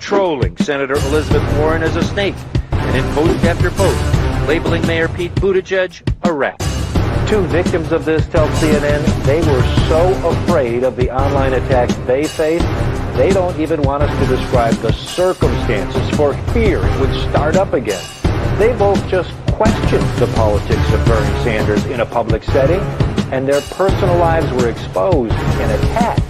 trolling Senator Elizabeth Warren as a snake, and in post after post, labeling Mayor Pete Buttigieg a rat. Two victims of this tell CNN they were so afraid of the online attacks they faced, they don't even want us to describe the circumstances for fear it would start up again. They both just questioned the politics of Bernie Sanders in a public setting, and their personal lives were exposed and attacked.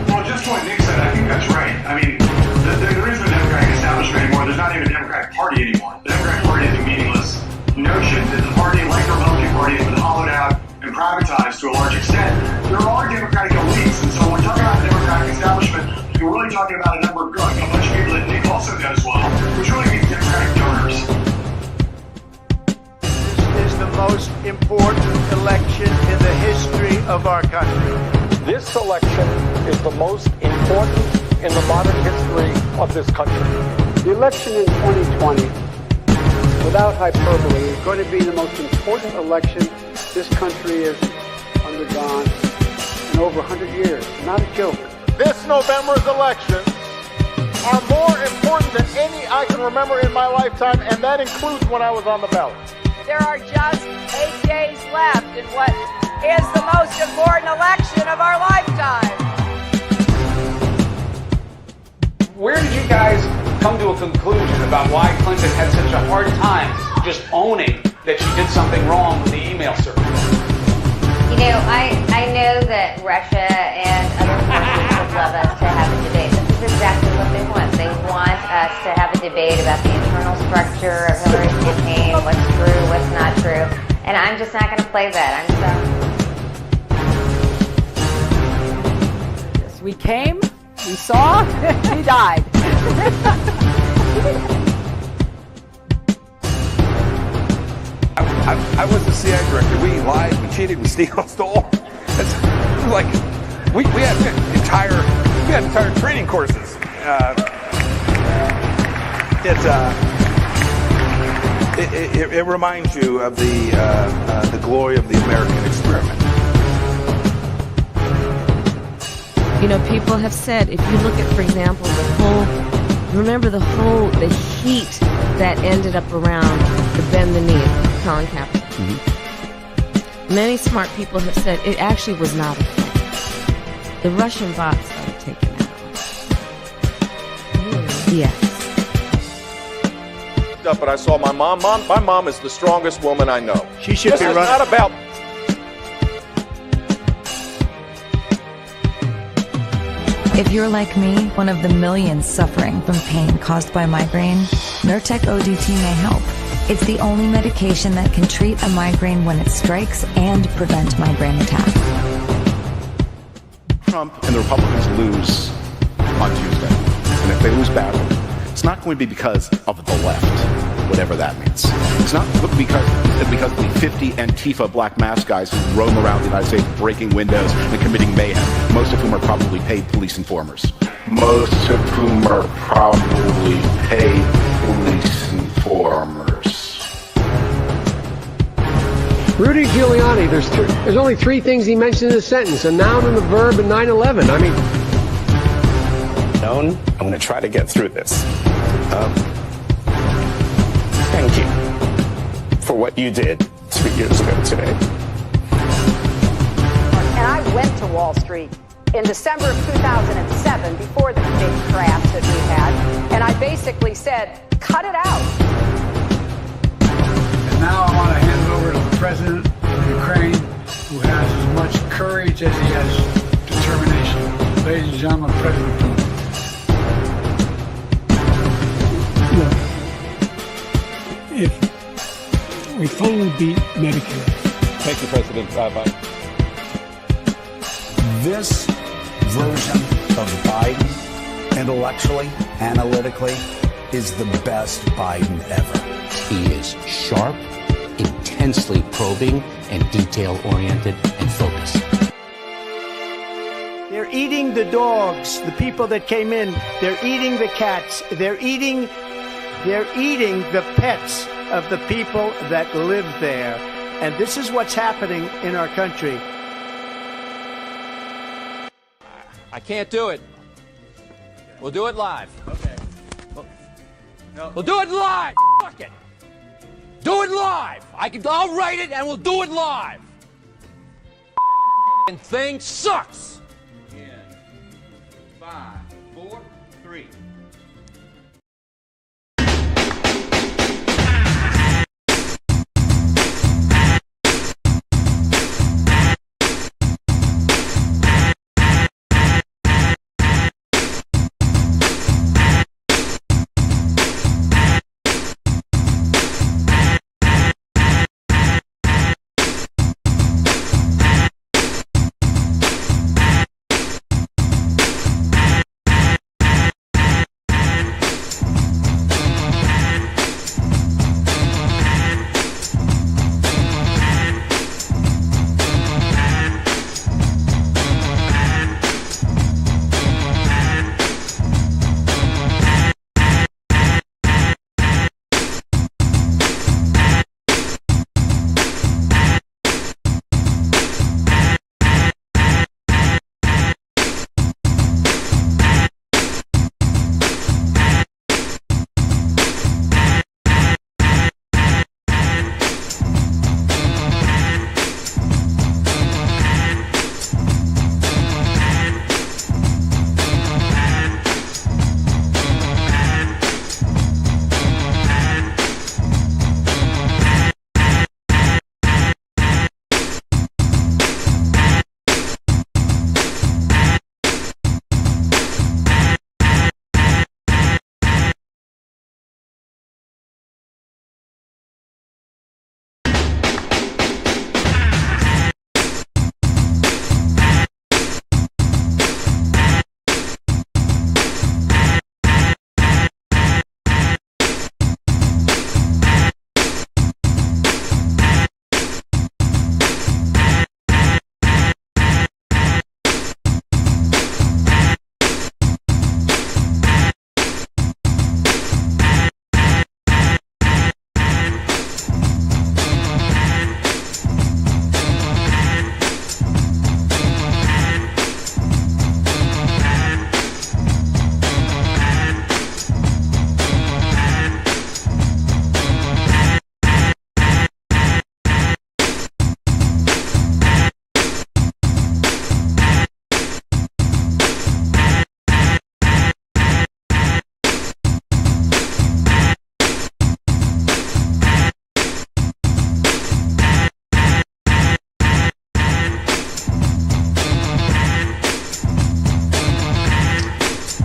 Well, just what Nick said, I think that's right. I mean, there is no Democratic establishment anymore. There's not even a Democratic Party anymore. The Democratic Party is a meaningless notion that the party, like the Republican Party, has been hollowed out and privatized to a large extent. There are Democratic elites, and so when we're talking about the Democratic establishment, we're really talking about a bunch of people that Nick also does well, which really means Democratic donors. This is the most important election in the history of our country. This election is the most important in the modern history of this country. The election in 2020, without hyperbole, is going to be the most important election this country has undergone in over 100 years. Not a joke. This November's elections are more important than any I can remember in my lifetime, and that includes when I was on the ballot. There are just 8 days left in what is the most important election of our lifetime. Where did you guys come to a conclusion about why Clinton had such a hard time just owning that she did something wrong with the email server? You know, I know that Russia and other forces would love us to have a debate. This is exactly what they want. They want us to have a debate about the internal structure of Hillary's campaign, what's true, what's not true. And I'm just not going to play that. I'm sorry. We came, we saw, we died. I was the CIA director. We lied, we cheated, we stole. It's like we had entire training courses. It reminds you of the glory of the American experiment. You know, people have said, if you look at, for example, the heat that ended up around the bend the knee, Colin Kaepernick. Mm-hmm. Many smart people have said it actually was not a thing. The Russian bots started taking out. Yes. But I saw my mom. My mom is the strongest woman I know. She should be running. This is not about. If you're like me, one of the millions suffering from pain caused by migraine, Nurtec ODT may help. It's the only medication that can treat a migraine when it strikes and prevent migraine attacks. Trump and the Republicans lose on Tuesday, and if they lose badly, it's not going to be because of the left, whatever that means. It's not because the 50 Antifa black mask guys who roam around the United States breaking windows and committing mayhem, most of whom are probably paid police informers. Most of whom are probably paid police informers. Rudy Giuliani, there's only three things he mentioned in a sentence, a noun and a verb and 9/11. I mean... I'm going to try to get through this. Thank you for what you did 3 years ago today. And I went to Wall Street in December of 2007, before the big crash that we had, and I basically said, cut it out. And now I want to hand it over to the president of Ukraine, who has as much courage as he has determination. Ladies and gentlemen, President Putin. If we finally beat Medicare. Thank you, President Biden. This version of Biden, intellectually, analytically, is the best Biden ever. He is sharp, intensely probing, and detail-oriented and focused. They're eating the dogs, the people that came in. They're eating the cats. They're eating the pets of the people that live there. And this is what's happening in our country. I can't do it. We'll do it live. Okay. No. We'll do it live. Fuck it. Do it live. I'll write it and we'll do it live. And thing sucks. In 5, 4, 3.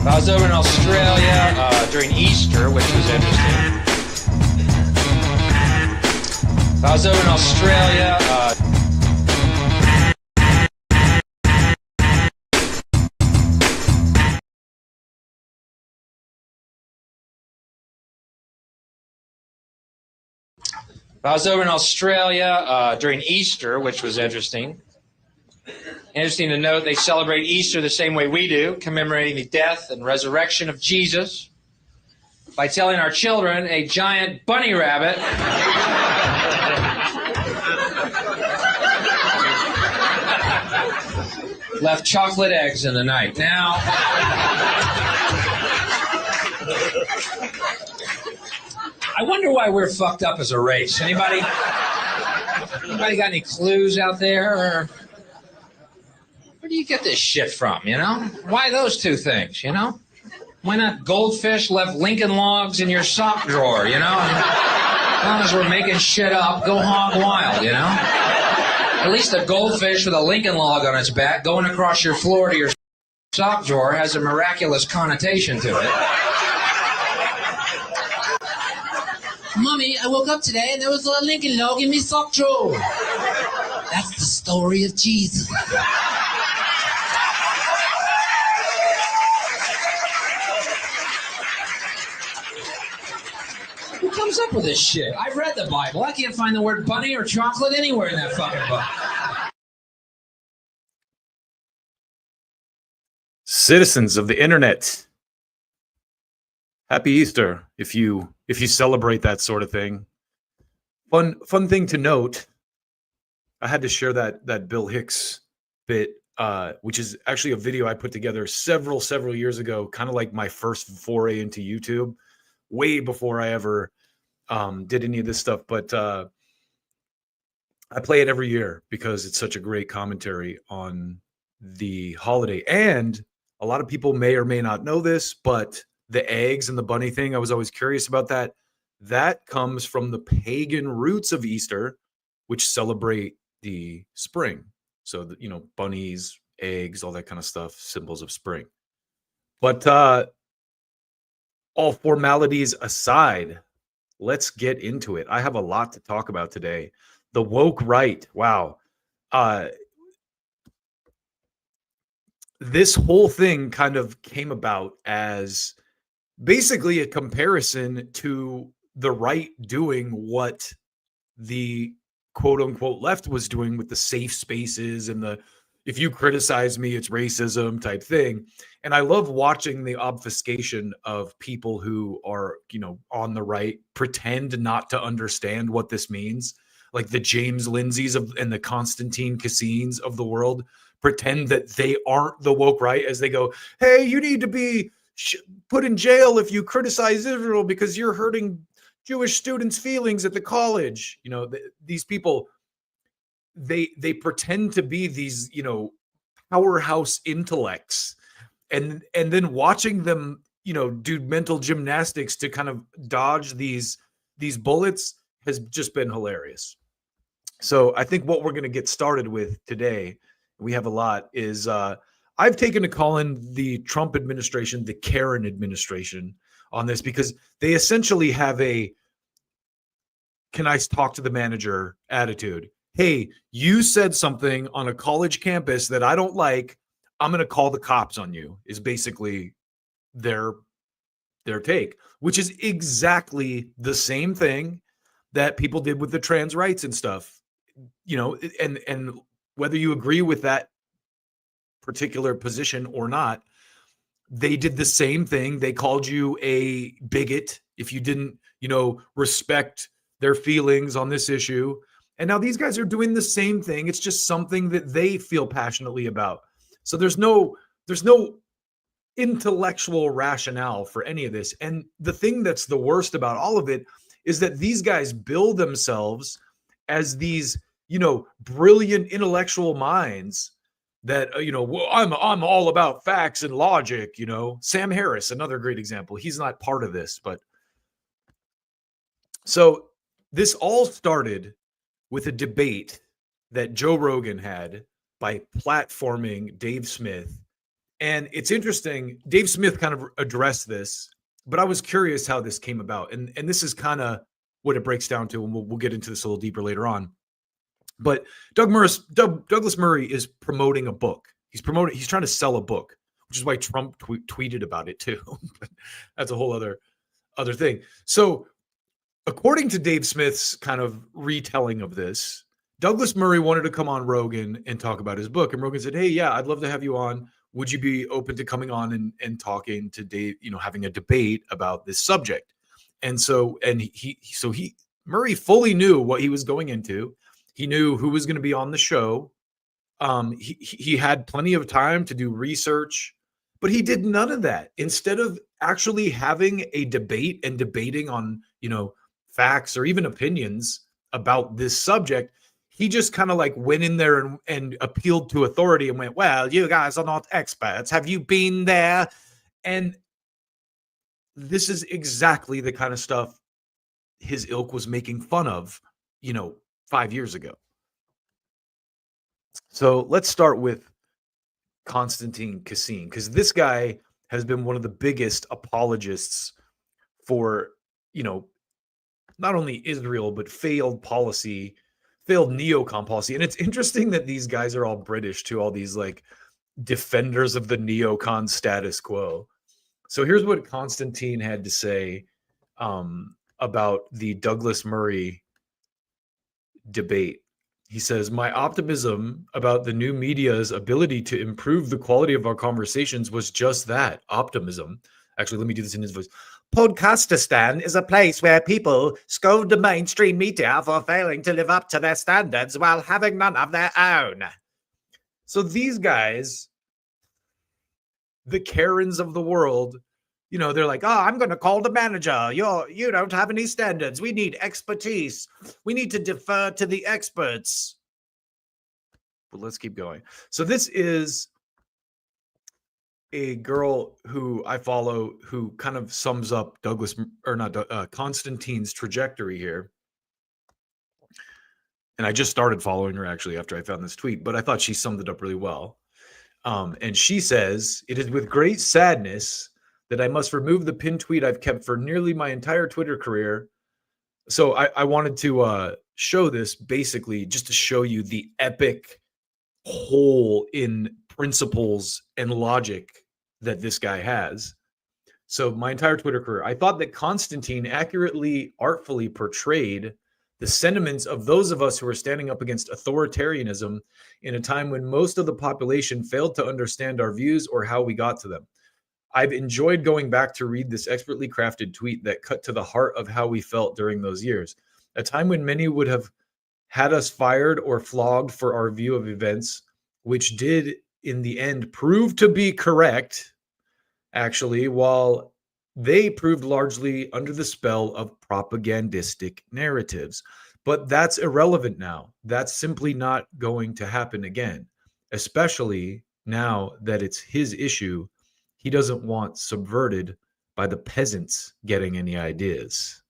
I was over in Australia during Easter, which was interesting. I was over in Australia. I was over in Australia during Easter, which was interesting. Interesting to note, they celebrate Easter the same way we do, commemorating the death and resurrection of Jesus by telling our children a giant bunny rabbit left chocolate eggs in the night. Now, I wonder why we're fucked up as a race. Anybody got any clues out there? Or where do you get this shit from, you know? Why those two things, you know? Why not goldfish left Lincoln Logs in your sock drawer, you know? As long as we're making shit up, go hog wild, you know? At least a goldfish with a Lincoln Log on its back going across your floor to your sock drawer has a miraculous connotation to it. Mommy, I woke up today and there was a Lincoln Log in my sock drawer. That's the story of Jesus. Who comes up with this shit? I read the Bible. I can't find the word bunny or chocolate anywhere in that fucking book. Citizens of the internet, happy Easter if you celebrate that sort of thing. Fun thing to note, I had to share that Bill Hicks bit which is actually a video I put together several years ago, kind of like my first foray into YouTube, way before I ever did any of this stuff. But I play it every year because it's such a great commentary on the holiday. And a lot of people may or may not know this, but the eggs and the bunny thing, I was always curious about that. That comes from the pagan roots of Easter, which celebrate the spring. So, bunnies, eggs, all that kind of stuff, symbols of spring. But all formalities aside, let's get into it. I have a lot to talk about today. The woke right. Wow. This whole thing kind of came about as basically a comparison to the right doing what the quote unquote left was doing with the safe spaces and the if you criticize me, it's racism type thing. And I love watching the obfuscation of people who are, on the right pretend not to understand what this means. Like the James Lindsays and the Konstantin Kisins of the world pretend that they aren't the woke right as they go, hey, you need to be put in jail if you criticize Israel because you're hurting Jewish students' feelings at the college. These people, they pretend to be these, powerhouse intellects, and then watching them, do mental gymnastics to kind of dodge these bullets has just been hilarious. So I think what we're going to get started with today, we have a lot, is I've taken to calling the Trump administration the Karen administration on this because they essentially have a can I talk to the manager attitude. Hey, you said something on a college campus that I don't like. I'm going to call the cops on you is basically their take, which is exactly the same thing that people did with the trans rights and stuff, and whether you agree with that particular position or not, they did the same thing. They called you a bigot if you didn't, respect their feelings on this issue. And now these guys are doing the same thing. It's just something that they feel passionately about. So there's no intellectual rationale for any of this. And the thing that's the worst about all of it is that these guys bill themselves as these, brilliant intellectual minds that, I'm all about facts and logic, Sam Harris, another great example. He's not part of this, but so this all started with a debate that Joe Rogan had by platforming Dave Smith. And it's interesting, Dave Smith kind of addressed this, but I was curious how this came about. And this is kind of what it breaks down to, and we'll get into this a little deeper later on. But Douglas Murray is promoting a book. He's trying to sell a book, which is why Trump tweeted about it too. That's a whole other thing. So according to Dave Smith's kind of retelling of this, Douglas Murray wanted to come on Rogan and talk about his book. And Rogan said, hey, yeah, I'd love to have you on. Would you be open to coming on and talking to Dave, having a debate about this subject? And so, Murray fully knew what he was going into. He knew who was going to be on the show. He had plenty of time to do research, but he did none of that. Instead of actually having a debate and debating on, facts or even opinions about this subject, he just kind of like went in there and appealed to authority and went, well, you guys are not experts. Have you been there? And this is exactly the kind of stuff his ilk was making fun of, 5 years ago. So let's start with Konstantin Kisin, because this guy has been one of the biggest apologists for, not only Israel, but failed neocon policy. And it's interesting that these guys are all British too, all these like defenders of the neocon status quo. So here's what Konstantin had to say about the Douglas Murray debate. He says, my optimism about the new media's ability to improve the quality of our conversations was just that, optimism. Actually, let me do this in his voice. Podcastistan is a place where people scold the mainstream media for failing to live up to their standards while having none of their own. So these guys, the Karens of the world, you know, they're like, oh, I'm going to call the manager. You don't have any standards. We need expertise. We need to defer to the experts. But let's keep going. So this is a girl who I follow who kind of sums up Konstantin's trajectory here. And I just started following her actually after I found this tweet, but I thought she summed it up really well. And she says, it is with great sadness that I must remove the pinned tweet I've kept for nearly my entire Twitter career. So I wanted to show this basically just to show you the epic hole in principles and logic that this guy has. So my entire Twitter career, I thought that Konstantin accurately, artfully portrayed the sentiments of those of us who are standing up against authoritarianism in a time when most of the population failed to understand our views or how we got to them. I've enjoyed going back to read this expertly crafted tweet that cut to the heart of how we felt during those years, a time when many would have had us fired or flogged for our view of events, which did in the end prove to be correct, actually, while they proved largely under the spell of propagandistic narratives. But that's irrelevant now. That's simply not going to happen again, especially now that it's his issue. He doesn't want subverted by the peasants getting any ideas.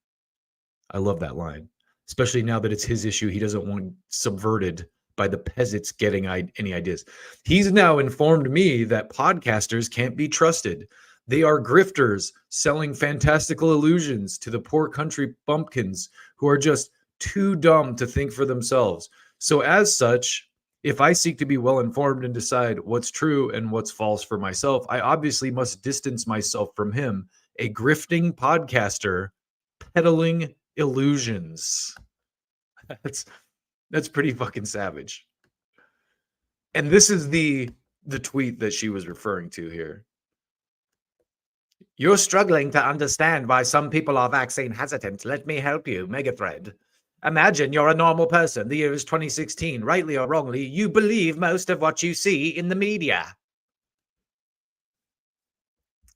I love that line. Especially now that it's his issue, he doesn't want subverted by the peasants getting any ideas. He's now informed me that podcasters can't be trusted. They are grifters selling fantastical illusions to the poor country bumpkins who are just too dumb to think for themselves. So as such, if I seek to be well informed and decide what's true and what's false for myself, I obviously must distance myself from him, a grifting podcaster peddling illusions. That's pretty fucking savage. And this is the tweet that she was referring to here. You're struggling to understand why some people are vaccine hesitant. Let me help you. Megathread. Imagine you're a normal person. The year is 2016. Rightly or wrongly, you believe most of what you see in the media.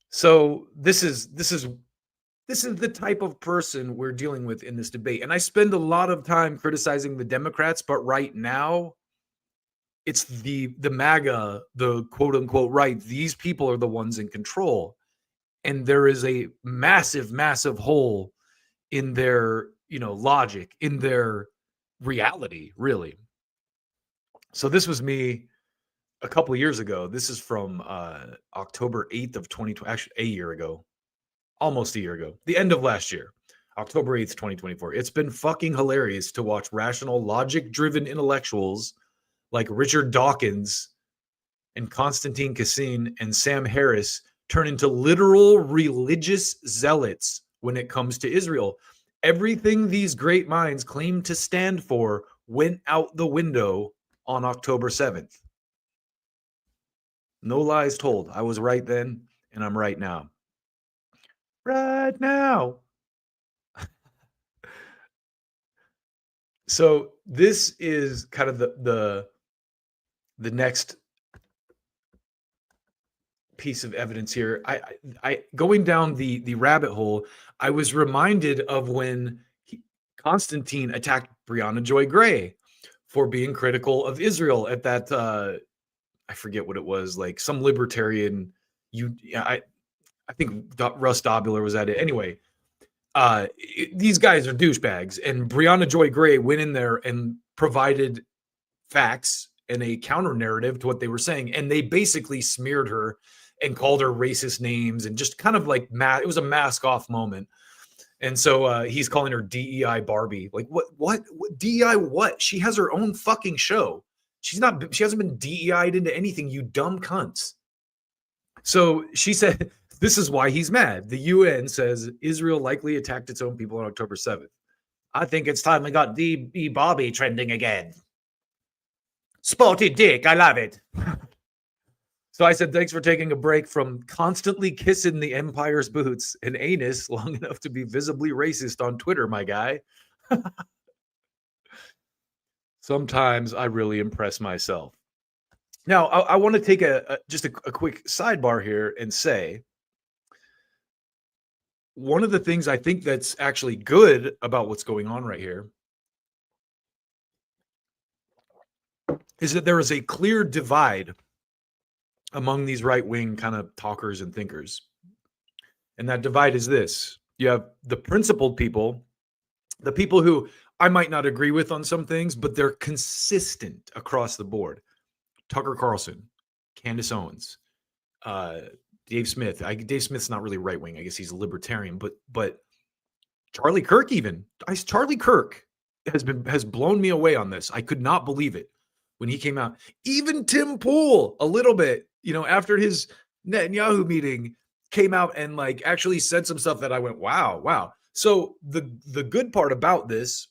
So this is the type of person we're dealing with in this debate. And I spend a lot of time criticizing the Democrats, but right now it's the MAGA, the quote unquote right. These people are the ones in control. And there is a massive, massive hole in their, logic, in their reality, really. So this was me a couple of years ago. This is from October 8th of 2020, actually a year ago, almost a year ago, the end of last year, October 8th, 2024. It's been fucking hilarious to watch rational, logic-driven intellectuals like Richard Dawkins and Konstantin Kisin and Sam Harris turn into literal religious zealots when it comes to Israel. Everything these great minds claim to stand for went out the window on October 7th. No lies told. I was right then, and I'm right now. Right now. So this is kind of the next piece of evidence here. I going down the rabbit hole, I was reminded of when Konstantin attacked Breonna Joy Gray for being critical of Israel at that I forget what it was, like some libertarian I think Russ Dobler was at it. Anyway, these guys are douchebags, and Breonna Joy Gray went in there and provided facts and a counter narrative to what they were saying, and they basically smeared her and called her racist names and just kind of like it was a mask off moment. And so he's calling her DEI Barbie. Like what DEI what? She has her own fucking show. She hasn't been DEI'd into anything, you dumb cunts. So she said, this is why he's mad. The UN says Israel likely attacked its own people on October 7th. I think it's time we got DE Barbie trending again. Sporty dick, I love it. So I said, thanks for taking a break from constantly kissing the empire's boots and anus long enough to be visibly racist on Twitter, my guy. Sometimes I really impress myself. Now, I want to take just a quick sidebar here and say one of the things I think that's actually good about what's going on right here is that there is a clear divide among these right-wing kind of talkers and thinkers. And that divide is this. You have the principled people, the people who I might not agree with on some things, but they're consistent across the board. Tucker Carlson, Candace Owens, Dave Smith. Dave Smith's not really right-wing. I guess he's a libertarian, but Charlie Kirk even. Charlie Kirk has blown me away on this. I could not believe it when he came out. Even Tim Pool, a little bit, after his Netanyahu meeting, came out and like actually said some stuff that I went, wow. So the good part about this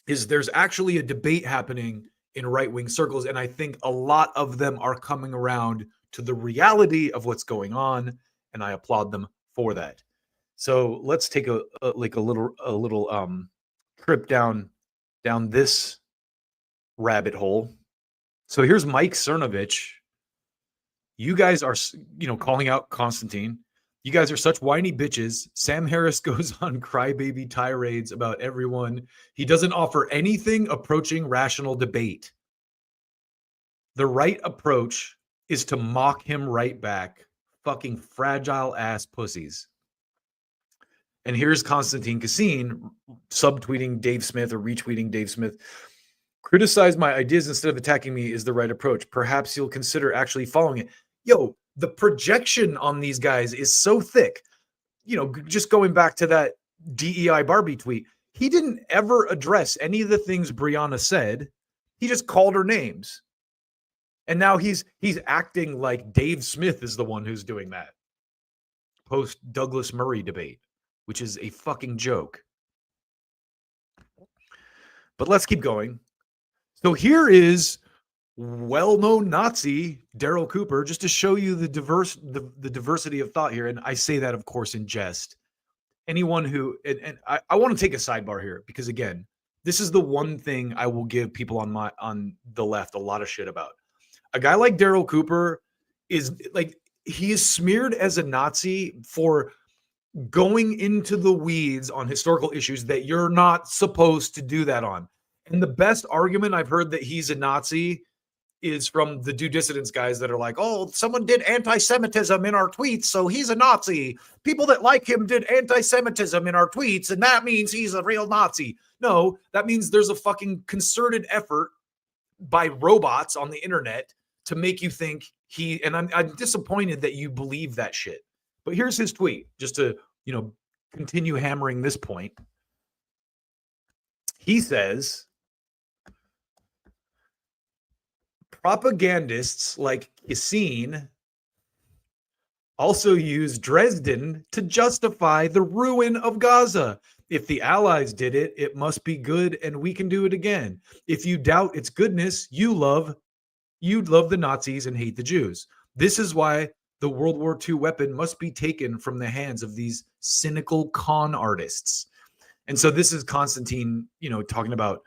is there's actually a debate happening in right-wing circles, and I think a lot of them are coming around to the reality of what's going on, and I applaud them for that. So let's take a little trip down this rabbit hole. So here's Mike Cernovich. You guys are, calling out Konstantin. You guys are such whiny bitches. Sam Harris goes on crybaby tirades about everyone. He doesn't offer anything approaching rational debate. The right approach is to mock him right back. Fucking fragile ass pussies. And here's Konstantin Kisin subtweeting Dave Smith or retweeting Dave Smith. Criticize my ideas instead of attacking me is the right approach. Perhaps you'll consider actually following it. Yo, the projection on these guys is so thick. Just going back to that DEI Barbie tweet, he didn't ever address any of the things Brianna said. He just called her names. And now he's acting like Dave Smith is the one who's doing that. Post Douglas Murray debate, which is a fucking joke. But let's keep going. So here is well-known Nazi Daryl Cooper, just to show you the diversity of thought here. And I say that, of course, in jest. Anyone who, and I want to take a sidebar here, because again, this is the one thing I will give people on the left a lot of shit about. A guy like Daryl Cooper is like, he is smeared as a Nazi for going into the weeds on historical issues that you're not supposed to do that on. And the best argument I've heard that he's a Nazi is from the Do Dissidents guys that are like, oh, someone did anti-Semitism in our tweets, so he's a Nazi. People that like him did anti-Semitism in our tweets, and that means he's a real Nazi. No, that means there's a fucking concerted effort by robots on the internet to make you think and I'm disappointed that you believe that shit. But here's his tweet, just to, continue hammering this point. He says, propagandists like Kisin also use Dresden to justify the ruin of Gaza. If the Allies did it, it must be good and we can do it again. If you doubt its goodness, you'd love the Nazis and hate the Jews. This is why the World War II weapon must be taken from the hands of these cynical con artists. And so this is Konstantin, talking about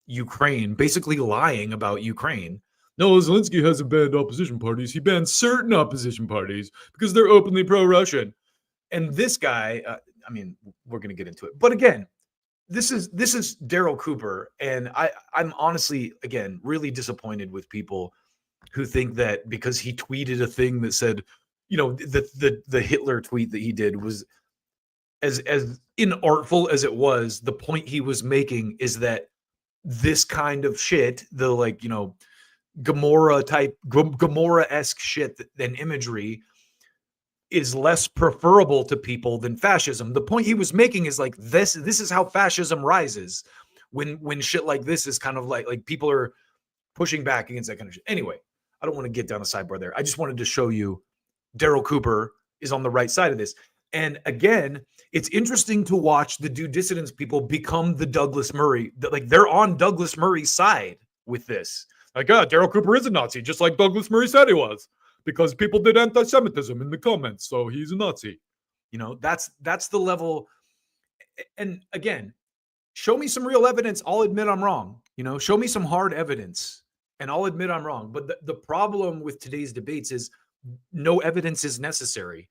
Ukraine, basically lying about Ukraine. No, Zelensky hasn't banned opposition parties. He banned certain opposition parties because they're openly pro-Russian. And this guy, we're going to get into it. But again, this is Daryl Cooper. And I'm honestly, again, really disappointed with people who think that because he tweeted a thing that said, the Hitler tweet that he did was as inartful as it was. The point he was making is that this kind of shit, the Gomorrah-esque shit and imagery is less preferable to people than fascism. The point he was making is like this is how fascism rises when shit like this is kind of like people are pushing back against that kind of shit. Anyway, I don't want to get down a sidebar there. I just wanted to show you Daryl Cooper is on the right side of this. And again, it's interesting to watch the Do Dissidents people become the Douglas Murray. Like they're on Douglas Murray's side with this. Like, Daryl Cooper is a Nazi, just like Douglas Murray said he was, because people did anti-Semitism in the comments, so he's a Nazi. That's the level. And again, show me some real evidence. I'll admit I'm wrong. Show me some hard evidence And I'll admit I'm wrong. But the problem with today's debates is no evidence is necessary.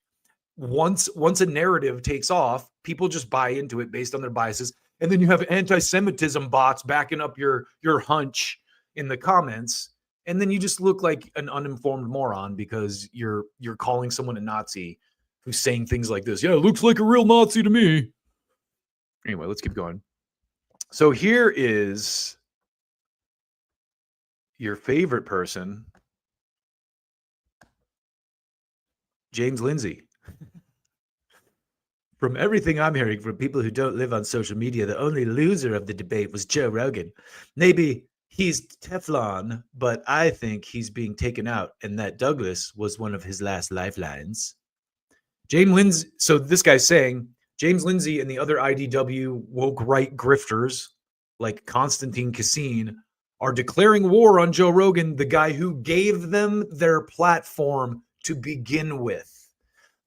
Once a narrative takes off, people just buy into it based on their biases. And then you have anti-Semitism bots backing up your hunch in the comments. And then you just look like an uninformed moron because you're calling someone a Nazi who's saying things like this. Yeah, it looks like a real Nazi to me. Anyway, let's keep going. So here is your favorite person, James Lindsay. From everything I'm hearing from people who don't live on social media, the only loser of the debate was Joe Rogan. Maybe he's Teflon, but I think he's being taken out and that Douglas was one of his last lifelines. James Lindsay, so this guy's saying James Lindsay and the other IDW woke right grifters like Konstantin Kisin are declaring war on Joe Rogan, the guy who gave them their platform to begin with.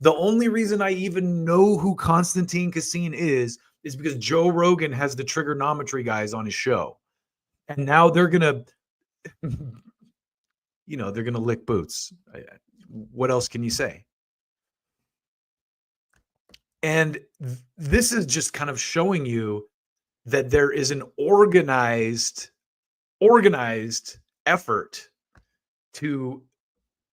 The only reason I even know who Konstantin Kisin is because Joe Rogan has the trigonometry guys on his show. And now they're going to, they're going to lick boots. What else can you say? And this is just kind of showing you that there is an organized effort to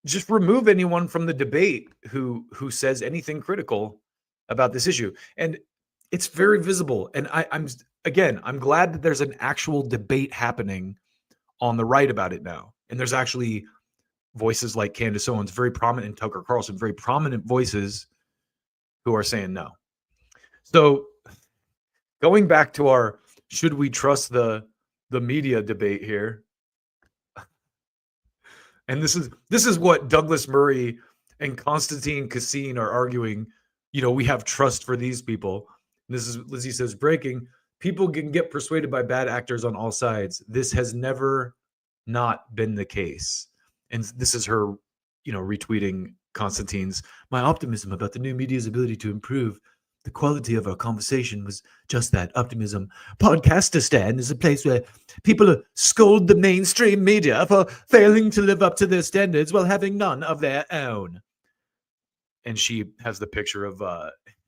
just remove anyone from the debate who says anything critical about this issue. And it's very visible. And I'm glad that there's an actual debate happening on the right about it now. And there's actually voices like Candace Owens, very prominent, and Tucker Carlson, very prominent voices who are saying no. So going back to our should we trust the media debate here. And this is what Douglas Murray and Konstantin Kisin are arguing. We have trust for these people. And this is, Lizzie says, breaking. People can get persuaded by bad actors on all sides. This has never not been the case. And this is her, retweeting Konstantin's, my optimism about the new media's ability to improve the quality of our conversation was just that, optimism. Podcastistan is a place where people scold the mainstream media for failing to live up to their standards while having none of their own. And she has the picture of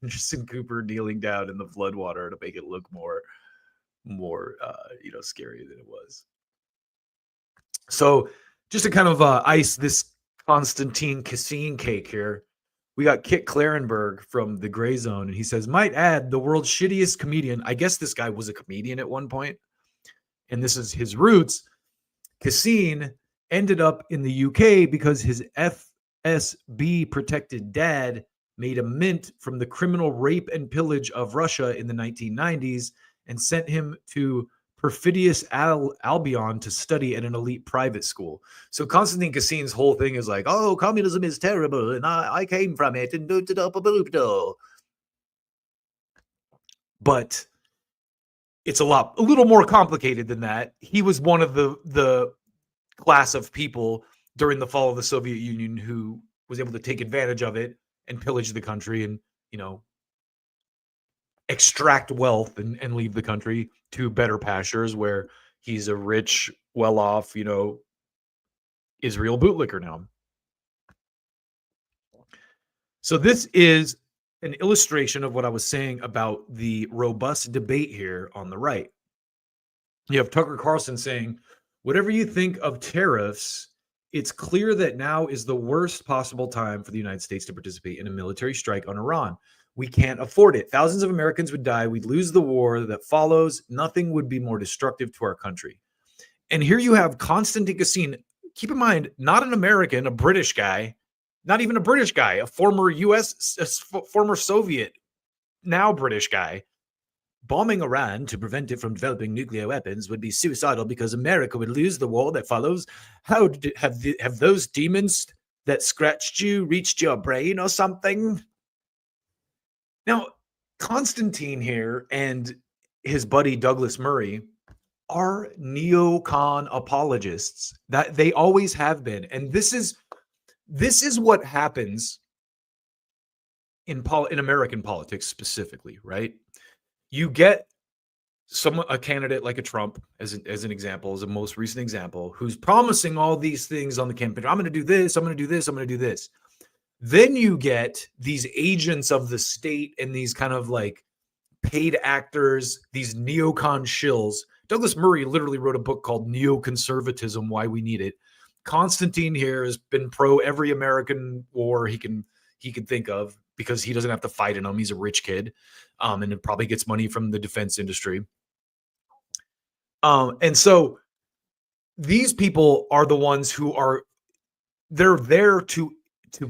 Anderson Cooper kneeling down in the floodwater to make it look more scary than it was. So just to kind of ice this Konstantin Kisin cake here, we got Kit Clarenberg from the Gray Zone, and he says, might add, the world's shittiest comedian. I guess this guy was a comedian at one point, and this is his roots. Kisin ended up in the UK because his FSB protected dad made a mint from the criminal rape and pillage of Russia in the 1990s and sent him to perfidious Albion to study at an elite private school. So Konstantin Kisin's whole thing is like, oh, communism is terrible, and I came from it, and but it's a little more complicated than that. He was one of the class of people during the fall of the Soviet Union who was able to take advantage of it and pillage the country and, extract wealth and leave the country to better pastures where he's a rich, well-off, Israel bootlicker now. So this is an illustration of what I was saying about the robust debate here on the right. You have Tucker Carlson saying, whatever you think of tariffs, it's clear that now is the worst possible time for the United States to participate in a military strike on Iran. We can't afford it. Thousands of Americans would die. We'd lose the war that follows. Nothing would be more destructive to our country. And here you have Konstantin Kisin. Keep in mind, not an American, a British guy, not even a British guy, a former former Soviet, now British guy. Bombing Iran to prevent it from developing nuclear weapons would be suicidal because America would lose the war that follows. How have those demons that scratched you reached your brain or something? Now, Konstantin here and his buddy Douglas Murray are neocon apologists. That they always have been. And this is what happens in American politics specifically, right? You get a candidate like a Trump, as an example, as a most recent example, who's promising all these things on the campaign. I'm going to do this. I'm going to do this. I'm going to do this. Then you get these agents of the state and these kind of like paid actors, these neocon shills. Douglas Murray literally wrote a book called Neoconservatism, Why We Need It. Konstantin here has been pro every American war he can think of because he doesn't have to fight in them. He's a rich kid, and it probably gets money from the defense industry. And so these people are the ones who they're there to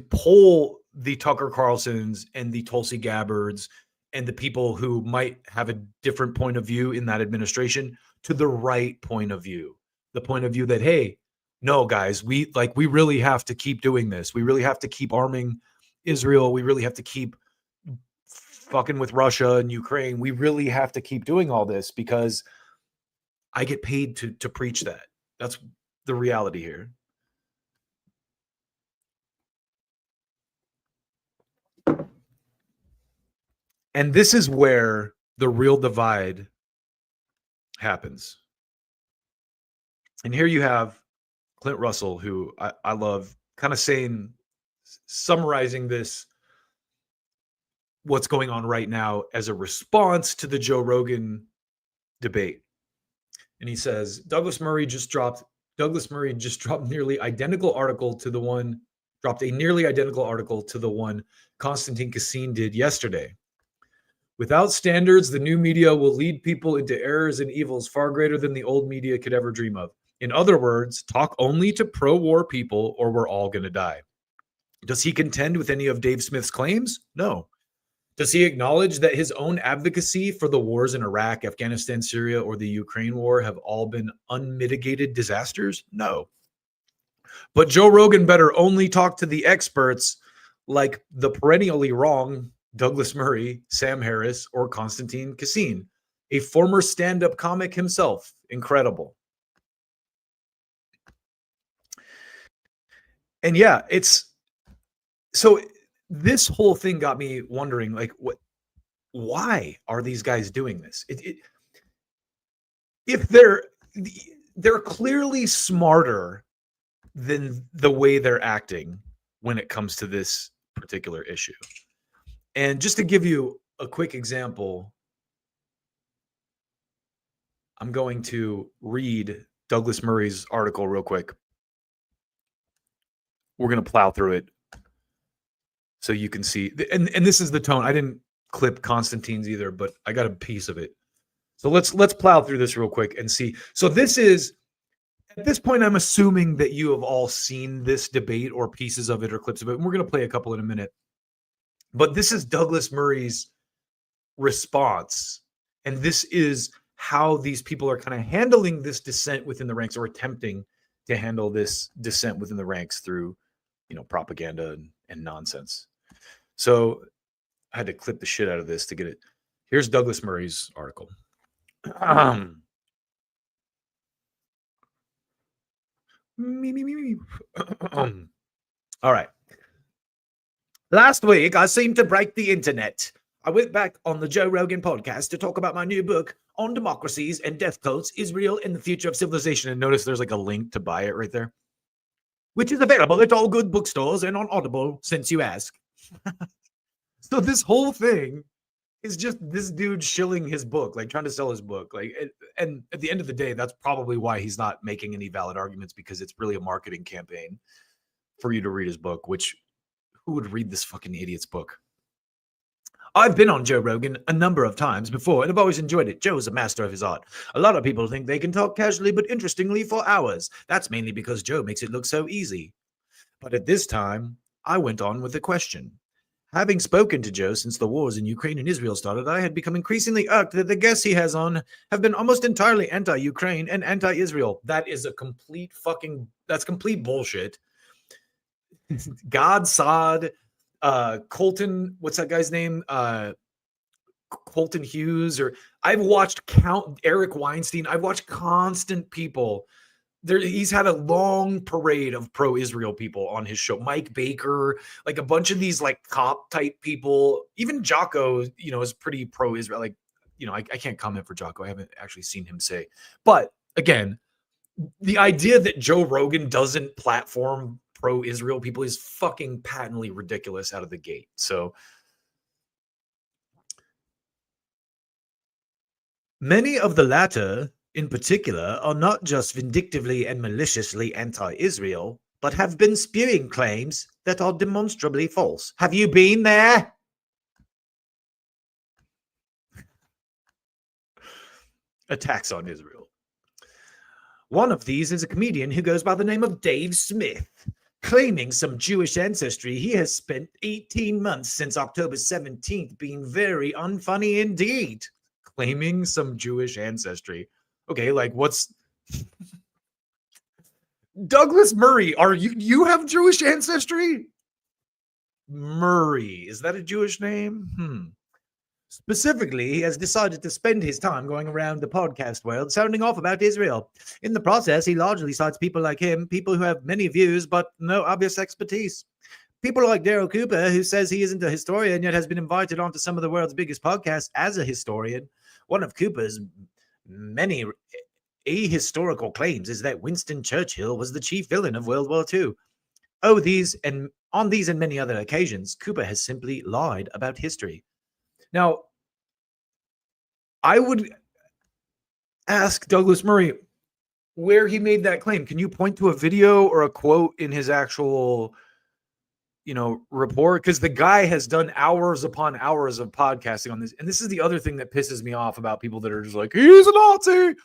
pull the Tucker Carlsons and the Tulsi Gabbards and the people who might have a different point of view in that administration to the right point of view. The point of view that, hey, no, guys, we really have to keep doing this. We really have to keep arming Israel. We really have to keep fucking with Russia and Ukraine. We really have to keep doing all this because I get paid to preach that. That's the reality here. And this is where the real divide happens. And here you have Clint Russell, who I love, kind of summarizing this, what's going on right now as a response to the Joe Rogan debate. And he says, Douglas Murray just dropped nearly identical article to the one, dropped a nearly identical article to the one Konstantin Kisin did yesterday. Without standards, the new media will lead people into errors and evils far greater than the old media could ever dream of. In other words, talk only to pro-war people or we're all going to die. Does he contend with any of Dave Smith's claims? No. Does he acknowledge that his own advocacy for the wars in Iraq, Afghanistan, Syria, or the Ukraine war have all been unmitigated disasters? No. But Joe Rogan better only talk to the experts like the perennially wrong Douglas Murray, Sam Harris, or Konstantin Kisin, a former stand-up comic himself. Incredible. And yeah, so this whole thing got me wondering, like, why are these guys doing this? If they're clearly smarter than the way they're acting when it comes to this particular issue. And just to give you a quick example, I'm going to read Douglas Murray's article real quick. We're going to plow through it so you can see. And this is the tone. I didn't clip Konstantin's either, but I got a piece of it. So let's plow through this real quick and see. So this is, at this point, I'm assuming that you have all seen this debate or pieces of it or clips of it. And we're going to play a couple in a minute. But this is Douglas Murray's response. And this is how these people are kind of handling this dissent within the ranks, or attempting to handle this dissent within the ranks through, propaganda and nonsense. So I had to clip the shit out of this to get it. Here's Douglas Murray's article. All right. Last week, I seemed to break the internet. I went back on the Joe Rogan podcast to talk about my new book on democracies and death cults, Israel and the future of civilization. And notice there's like a link to buy it right there, which is available at all good bookstores and on Audible, since you ask. So this whole thing is just this dude shilling his book, like trying to sell his book. And at the end of the day, that's probably why he's not making any valid arguments, because it's really a marketing campaign for you to read his book, which who would read this fucking idiot's book? I've been on Joe Rogan a number of times before, and I've always enjoyed it. Joe is a master of his art. A lot of people think they can talk casually but interestingly for hours. That's mainly because Joe makes it look so easy. But at this time, I went on with a question. Having spoken to Joe since the wars in Ukraine and Israel started, I had become increasingly irked that the guests he has on have been almost entirely anti-Ukraine and anti-Israel. That is that's complete bullshit. God Sod, Colton, what's that guy's name? Colton Hughes, or I've watched Eric Weinstein. I've watched constant people. He's had a long parade of pro-Israel people on his show. Mike Baker, like a bunch of these like cop type people. Even Jocko, is pretty pro-Israel. Like, I can't comment for Jocko. I haven't actually seen him say. But again, the idea that Joe Rogan doesn't platform pro-Israel people is fucking patently ridiculous out of the gate. So many of the latter, in particular, are not just vindictively and maliciously anti-Israel, but have been spewing claims that are demonstrably false. Have you been there? Attacks on Israel. One of these is a comedian who goes by the name of Dave Smith. Claiming some Jewish ancestry, he has spent 18 months since October 17th being very unfunny indeed. Claiming some Jewish ancestry. Okay, like what's... Douglas Murray, are you have Jewish ancestry? Murray, is that a Jewish name? Specifically, he has decided to spend his time going around the podcast world sounding off about Israel. In the process, he largely cites people like him, people who have many views but no obvious expertise. People like Daryl Cooper, who says he isn't a historian yet has been invited onto some of the world's biggest podcasts as a historian. One of Cooper's many ahistorical claims is that Winston Churchill was the chief villain of World War II. On these and many other occasions, Cooper has simply lied about history. Now, I would ask Douglas Murray where he made that claim. Can you point to a video or a quote in his actual, report? Because the guy has done hours upon hours of podcasting on this. And this is the other thing that pisses me off about people that are just like, he's a Nazi.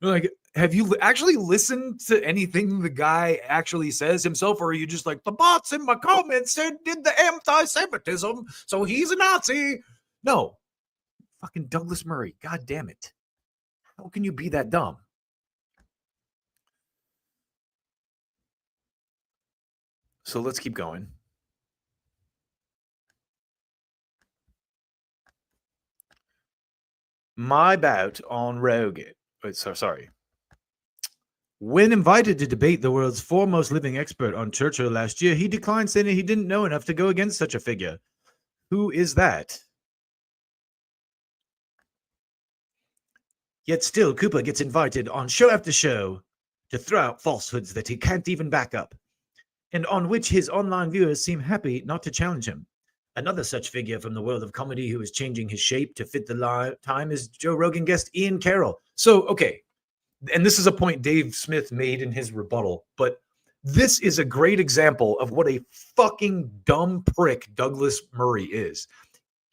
Like, have you actually listened to anything the guy actually says himself? Or are you just like, the bots in my comments said did the anti-Semitism, so he's a Nazi? No. Fucking Douglas Murray. God damn it. How can you be that dumb? So let's keep going. My bout on Rogan. Sorry. When invited to debate the world's foremost living expert on Churchill last year, he declined, saying he didn't know enough to go against such a figure. Who is that? Yet still, Cooper gets invited on show after show to throw out falsehoods that he can't even back up, and on which his online viewers seem happy not to challenge him. Another such figure from the world of comedy who is changing his shape to fit the time is Joe Rogan guest Ian Carroll. So, okay, and this is a point Dave Smith made in his rebuttal, but this is a great example of what a fucking dumb prick Douglas Murray is.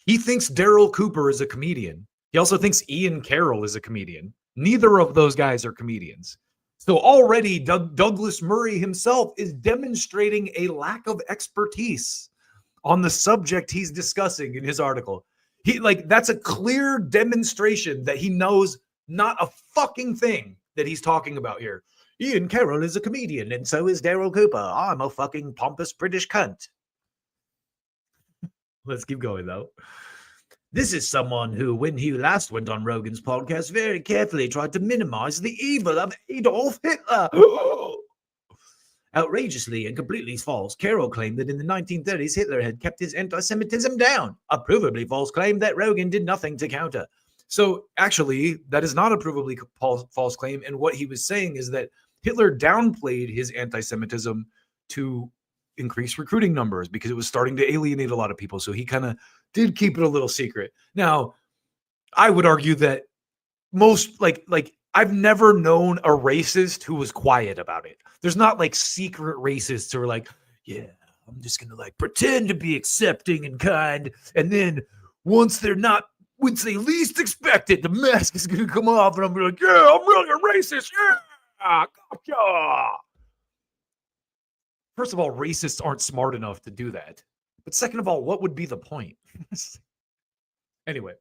He thinks Daryl Cooper is a comedian. He also thinks Ian Carroll is a comedian. Neither of those guys are comedians. So already Douglas Murray himself is demonstrating a lack of expertise on the subject he's discussing in his article. That's a clear demonstration that he knows not a fucking thing that he's talking about here. Ian Carroll is a comedian, and so is Daryl Cooper. I'm a fucking pompous British cunt. Let's keep going, though. This is someone who, when he last went on Rogan's podcast, very carefully tried to minimize the evil of Adolf Hitler. Outrageously and completely false, Carroll claimed that in the 1930s, Hitler had kept his anti-Semitism down. A provably false claim that Rogan did nothing to counter. So actually, that is not a provably false claim. And what he was saying is that Hitler downplayed his anti-Semitism to increase recruiting numbers because it was starting to alienate a lot of people. So he kind of did keep it a little secret. Now, I would argue that most I've never known a racist who was quiet about it. There's not secret racists who are like, yeah, I'm just going to pretend to be accepting and kind. And then once they least expect it, the mask is going to come off and I'm going to be like, yeah, I'm really a racist. Yeah, gotcha. First of all, racists aren't smart enough to do that. But second of all, what would be the point? Anyway.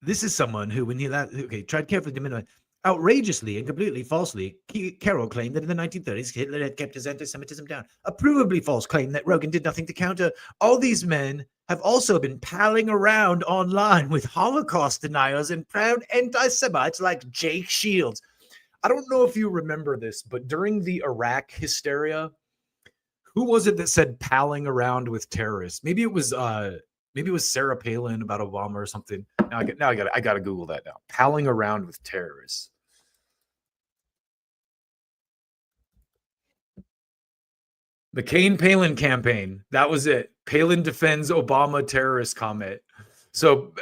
This is someone who, when he tried carefully to minimize, outrageously and completely falsely, Carroll claimed that in the 1930s, Hitler had kept his anti-Semitism down. A provably false claim that Rogan did nothing to counter. All these men have also been palling around online with Holocaust deniers and proud anti-Semites like Jake Shields. I don't know if you remember this, but during the Iraq hysteria, Who was it that said palling around with terrorists? Maybe it was Sarah Palin about Obama or something. I got to Google that now. Palling around with terrorists. McCain-Palin campaign. That was it. Palin defends Obama terrorist comment. So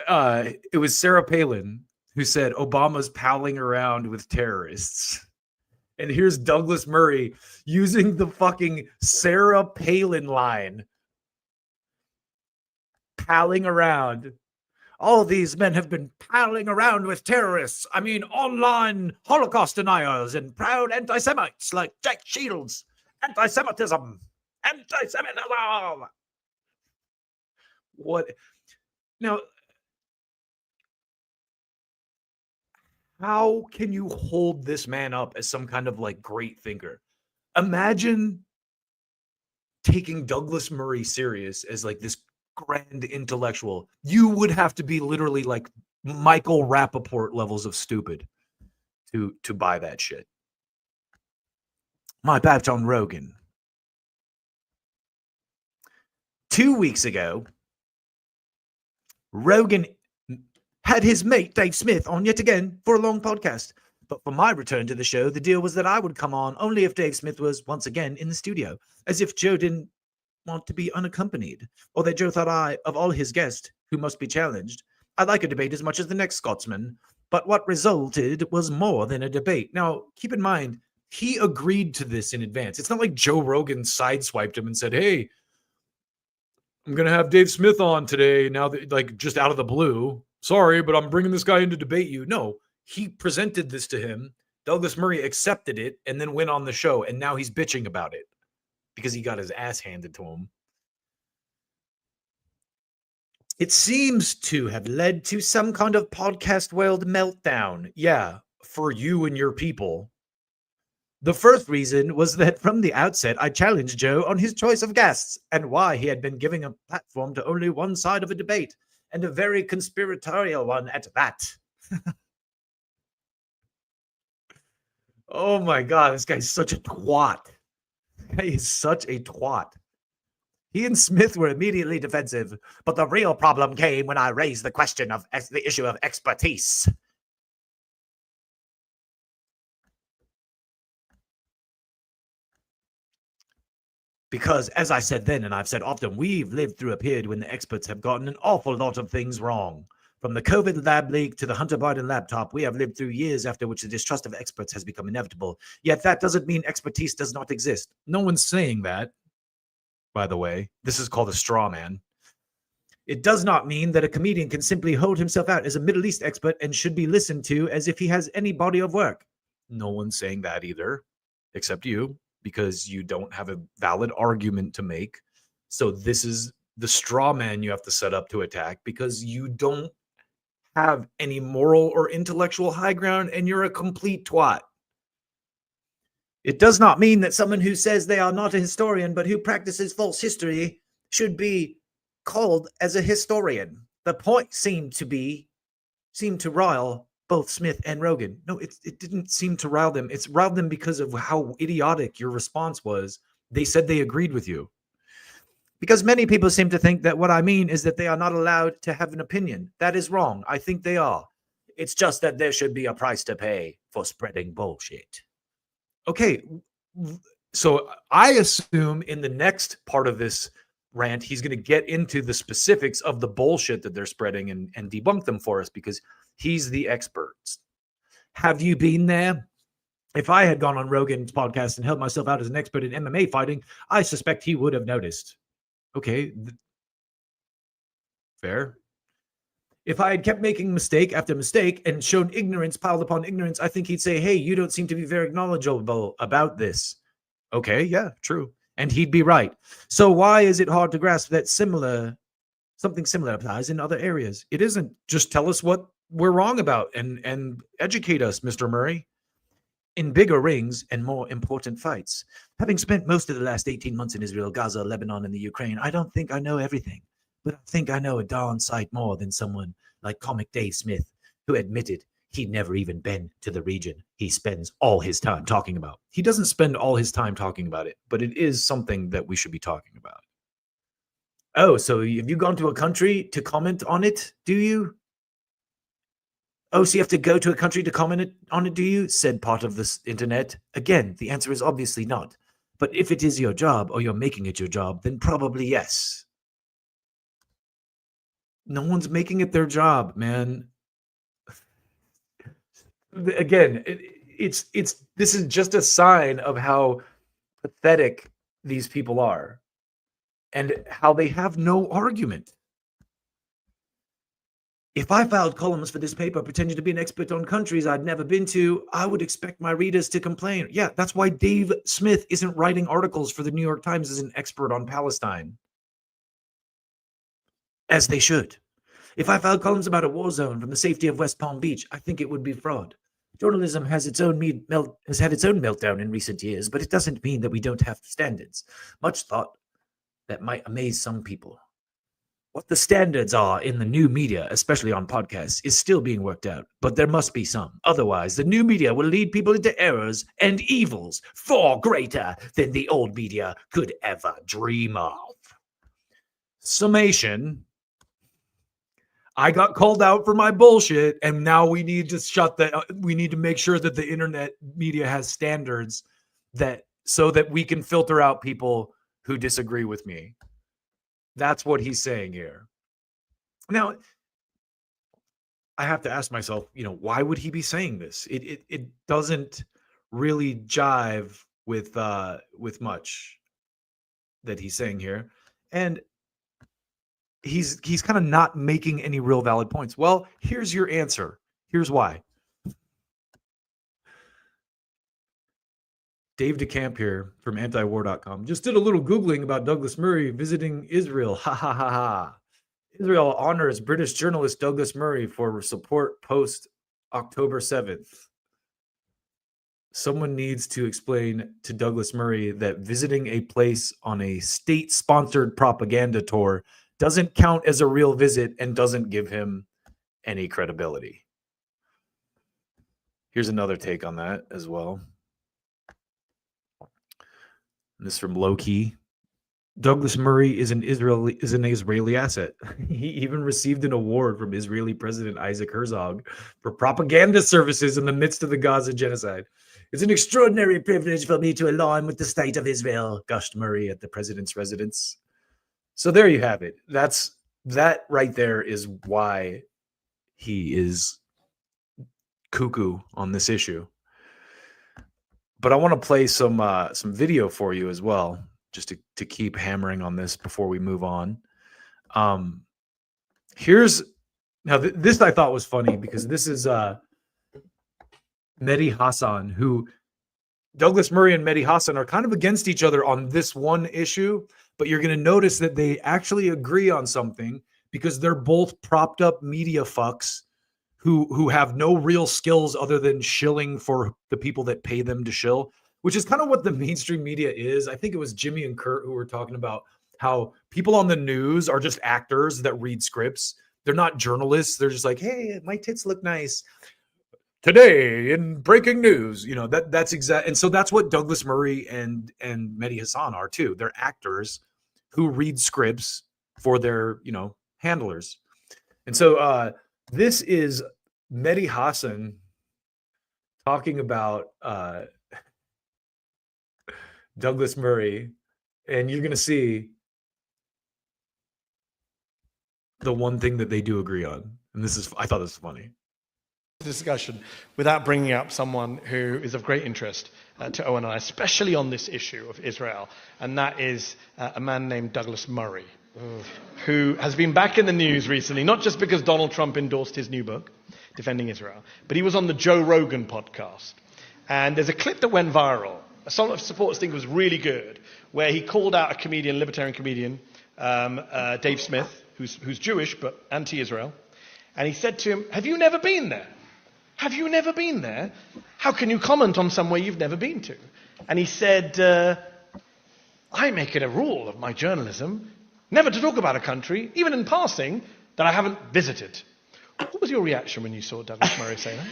it was Sarah Palin who said Obama's palling around with terrorists. And here's Douglas Murray using the fucking Sarah Palin line. Palling around. All these men have been palling around with terrorists. I mean, online Holocaust deniers and proud anti-Semites like Jack Shields. Anti-Semitism. Anti-Semitism. What? Now, how can you hold this man up as some kind of like great thinker? Imagine taking Douglas Murray serious as like this grand intellectual. You would have to be literally like Michael Rappaport levels of stupid to buy that shit. My patch on Rogan. 2 weeks ago, Rogan had his mate Dave Smith on yet again for a long podcast. But for my return to the show, the deal was that I would come on only if Dave Smith was once again in the studio, as if Joe didn't want to be unaccompanied, or that Joe thought I, of all his guests who must be challenged, I like a debate as much as the next Scotsman. But what resulted was more than a debate. Now, keep in mind, he agreed to this in advance. It's not like Joe Rogan sideswiped him and said, hey, I'm going to have Dave Smith on today now that, like, just out of the blue. Sorry, but I'm bringing this guy in to debate you. No, he presented this to him. Douglas Murray accepted it and then went on the show. And now he's bitching about it because he got his ass handed to him. It seems to have led to some kind of podcast world meltdown. Yeah, for you and your people. The first reason was that from the outset, I challenged Joe on his choice of guests and why he had been giving a platform to only one side of a debate, and a very conspiratorial one at that. Oh my God, this guy's such a twat. This guy is such a twat. He and Smith were immediately defensive, but the real problem came when I raised the question of the issue of expertise. Because, as I said then, and I've said often, we've lived through a period when the experts have gotten an awful lot of things wrong. From the COVID lab leak to the Hunter Biden laptop, we have lived through years after which the distrust of experts has become inevitable. Yet that doesn't mean expertise does not exist. No one's saying that, by the way. This is called a straw man. It does not mean that a comedian can simply hold himself out as a Middle East expert and should be listened to as if he has any body of work. No one's saying that either, except you, because you don't have a valid argument to make. So this is the straw man you have to set up to attack because you don't have any moral or intellectual high ground and you're a complete twat. It does not mean that someone who says they are not a historian but who practices false history should be called as a historian. The point seemed to rile both Smith and Rogan. No, it didn't seem to rile them. It's riled them because of how idiotic your response was. They said they agreed with you. Because many people seem to think that what I mean is that they are not allowed to have an opinion. That is wrong. I think they are. It's just that there should be a price to pay for spreading bullshit. Okay, so I assume in the next part of this rant, he's going to get into the specifics of the bullshit that they're spreading and debunk them for us because he's the expert. Have you been there? If I had gone on Rogan's podcast and held myself out as an expert in MMA fighting, I suspect he would have noticed. Okay, fair. If I had kept making mistake after mistake and shown ignorance piled upon ignorance, I think he'd say, hey, you don't seem to be very knowledgeable about this. Okay, yeah, true. And he'd be right. So why is it hard to grasp that something similar applies in other areas? It isn't. Just tell us what we're wrong about and educate us, Mr. Murray. In bigger rings and more important fights. Having spent most of the last 18 months in Israel, Gaza, Lebanon, and the Ukraine, I don't think I know everything, but I think I know a darn sight more than someone like comic Dave Smith, who admitted he'd never even been to the region he spends all his time talking about. He doesn't spend all his time talking about it, but it is something that we should be talking about. Oh, so have you gone to a country to comment on it, do you? Oh, so you have to go to a country to comment on it, do you? Said part of this internet. Again, the answer is obviously not. But if it is your job, or you're making it your job, then probably yes. No one's making it their job, man. Again, this is just a sign of how pathetic these people are and how they have no argument. If I filed columns for this paper pretending to be an expert on countries I'd never been to, I would expect my readers to complain. Yeah, that's why Dave Smith isn't writing articles for the New York Times as an expert on Palestine. As they should. If I filed columns about a war zone from the safety of West Palm Beach, I think it would be fraud. Journalism has had its own meltdown in recent years, but it doesn't mean that we don't have standards. Much thought that might amaze some people. What the standards are in the new media, especially on podcasts, is still being worked out, but there must be some. Otherwise, the new media will lead people into errors and evils far greater than the old media could ever dream of. Summation. I got called out for my bullshit, and now we need to we need to make sure that the internet media has standards so that we can filter out people who disagree with me. That's what he's saying here. Now, I have to ask myself, why would he be saying this? It doesn't really jive with much that he's saying here. And he's kind of not making any real valid points. Well, here's your answer. Here's why. Dave DeCamp here from antiwar.com. Just did a little Googling about Douglas Murray visiting Israel. Ha ha ha ha. Israel honors British journalist Douglas Murray for support post October 7th. Someone needs to explain to Douglas Murray that visiting a place on a state-sponsored propaganda tour doesn't count as a real visit and doesn't give him any credibility. Here's another take on that as well. This from Low-Key. Douglas Murray is an Israeli asset. He even received an award from Israeli President Isaac Herzog for propaganda services in the midst of the Gaza genocide. It's an extraordinary privilege for me to align with the state of Israel, gushed Murray at the president's residence. So there you have it. That right there is why he is cuckoo on this issue. But I want to play some video for you as well, just to keep hammering on this before we move on. This I thought was funny because this is Mehdi Hasan, who Douglas Murray and Mehdi Hasan are kind of against each other on this one issue, but you're going to notice that they actually agree on something because they're both propped up media fucks who have no real skills other than shilling for the people that pay them to shill, which is kind of what the mainstream media is. I think it was Jimmy and Kurt who were talking about how people on the news are just actors that read scripts. They're not journalists. They're just like, hey, my tits look nice. Today in breaking news, that's exact. And so that's what Douglas Murray and Mehdi Hasan are too. They're actors who read scripts for their, handlers. And so this is Mehdi Hasan talking about Douglas Murray, and you're going to see the one thing that they do agree on. And I thought this was funny. Discussion without bringing up someone who is of great interest to Owen and I, especially on this issue of Israel, and that is a man named Douglas Murray, who has been back in the news recently, not just because Donald Trump endorsed his new book, Defending Israel, but he was on the Joe Rogan podcast. And there's a clip that went viral. A Solid Supporters thing was really good, where he called out a comedian, libertarian comedian, Dave Smith, who's Jewish but anti-Israel. And he said to him, have you never been there? Have you never been there? How can you comment on somewhere you've never been to? And he said, I make it a rule of my journalism never to talk about a country, even in passing, that I haven't visited. What was your reaction when you saw Douglas Murray say that?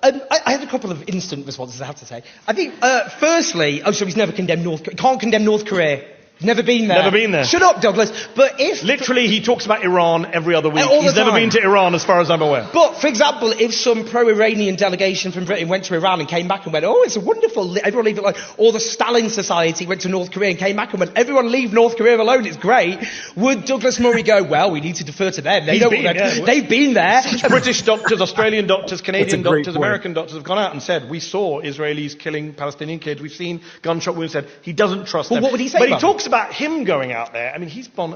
I had a couple of instant responses, I have to say. I think, firstly, so he's never condemned North Korea. Can't condemn North Korea. Never been there. Never been there. Shut up, Douglas. But if... Literally, he talks about Iran every other week. All the He's never time. been to Iran, as far as I'm aware. But, for example, if some pro-Iranian delegation from Britain went to Iran and came back and went, oh, it's a wonderful... Everyone leave it alone. Or the Stalin Society went to North Korea and came back and went, everyone leave North Korea alone, it's great. Would Douglas Murray go, well, we need to defer to them. They've been there. British doctors, Australian doctors, Canadian doctors, American doctors have gone out and said, we saw Israelis killing Palestinian kids. We've seen gunshot wounds. Said he doesn't trust them. What would he say? But he about talks about him going out there. I mean, he's gone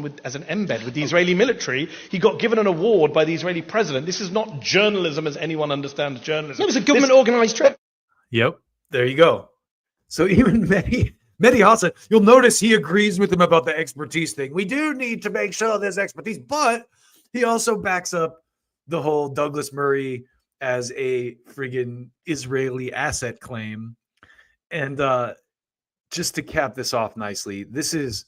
with, as an embed with the Israeli military. He got given an award by the Israeli president. This is not journalism as anyone understands journalism. It was a government-organised trip. Yep, there you go. So even Mehdi Hasan, you'll notice he agrees with him about the expertise thing. We do need to make sure there's expertise, but he also backs up the whole Douglas Murray as a friggin' Israeli asset claim. And just to cap this off nicely, this is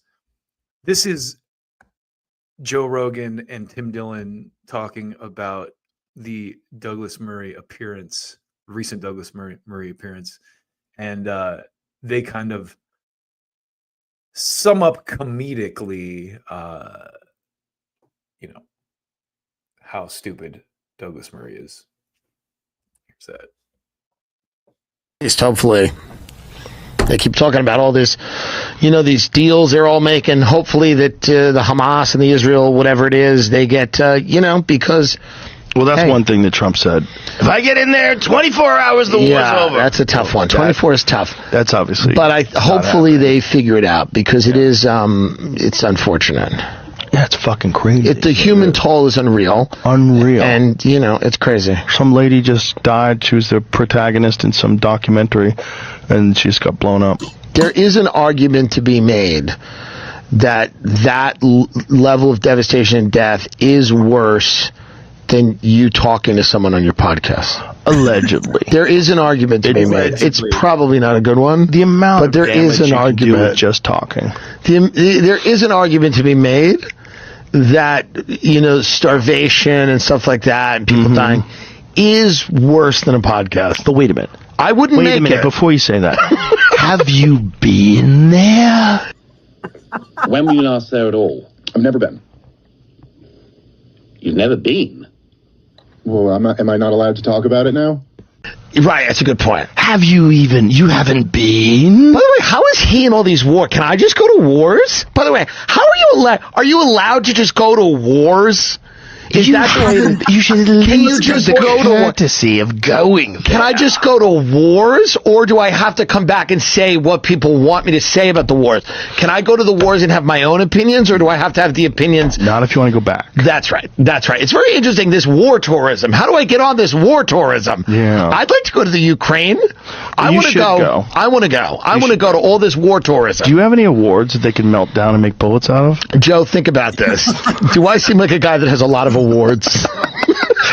Joe Rogan and Tim Dillon talking about the Douglas Murray appearance, recent Douglas Murray appearance, and they kind of sum up comedically, how stupid Douglas Murray is. Here's that. Just hopefully. They keep talking about all this, these deals they're all making. Hopefully that the Hamas and the Israel, whatever it is, they get, because... Well, that's one thing that Trump said. If I get in there, 24 hours, the war's over. That's a tough one. 24 is tough. That's obviously... But hopefully they figure it out, because it is, it's unfortunate. Yeah, it's fucking crazy. The human toll is unreal. Unreal. And, it's crazy. Some lady just died. She was the protagonist in some documentary, and she just got blown up. There is an argument to be made that level of devastation and death is worse than you talking to someone on your podcast. Allegedly. There is an argument to be made. It's probably not a good one. The amount but there is an argument with just talking. There is an argument to be made that, starvation and stuff like that and people dying is worse than a podcast. But wait a minute. I wouldn't Wait a minute before you say that. Have you been there? When were you last there at all? I've never been. You've never been? Well, am I not allowed to talk about it now? Right, that's a good point. You haven't been? By the way, how is he in all these wars? Can I just go to wars? By the way, how are you allowed to just go to wars? You should at least just have the go to courtesy of going there. Can I just go to wars, or do I have to come back and say what people want me to say about the wars? Can I go to the wars and have my own opinions, or do I have to have the opinions? Not if you want to go back. That's right. It's very interesting, this war tourism. How do I get on this war tourism? Yeah. I'd like to go to the Ukraine. I want to go. I want to go. I want to go to all this war tourism. Do you have any awards that they can melt down and make bullets out of? Joe, think about this. Do I seem like a guy that has a lot of awards?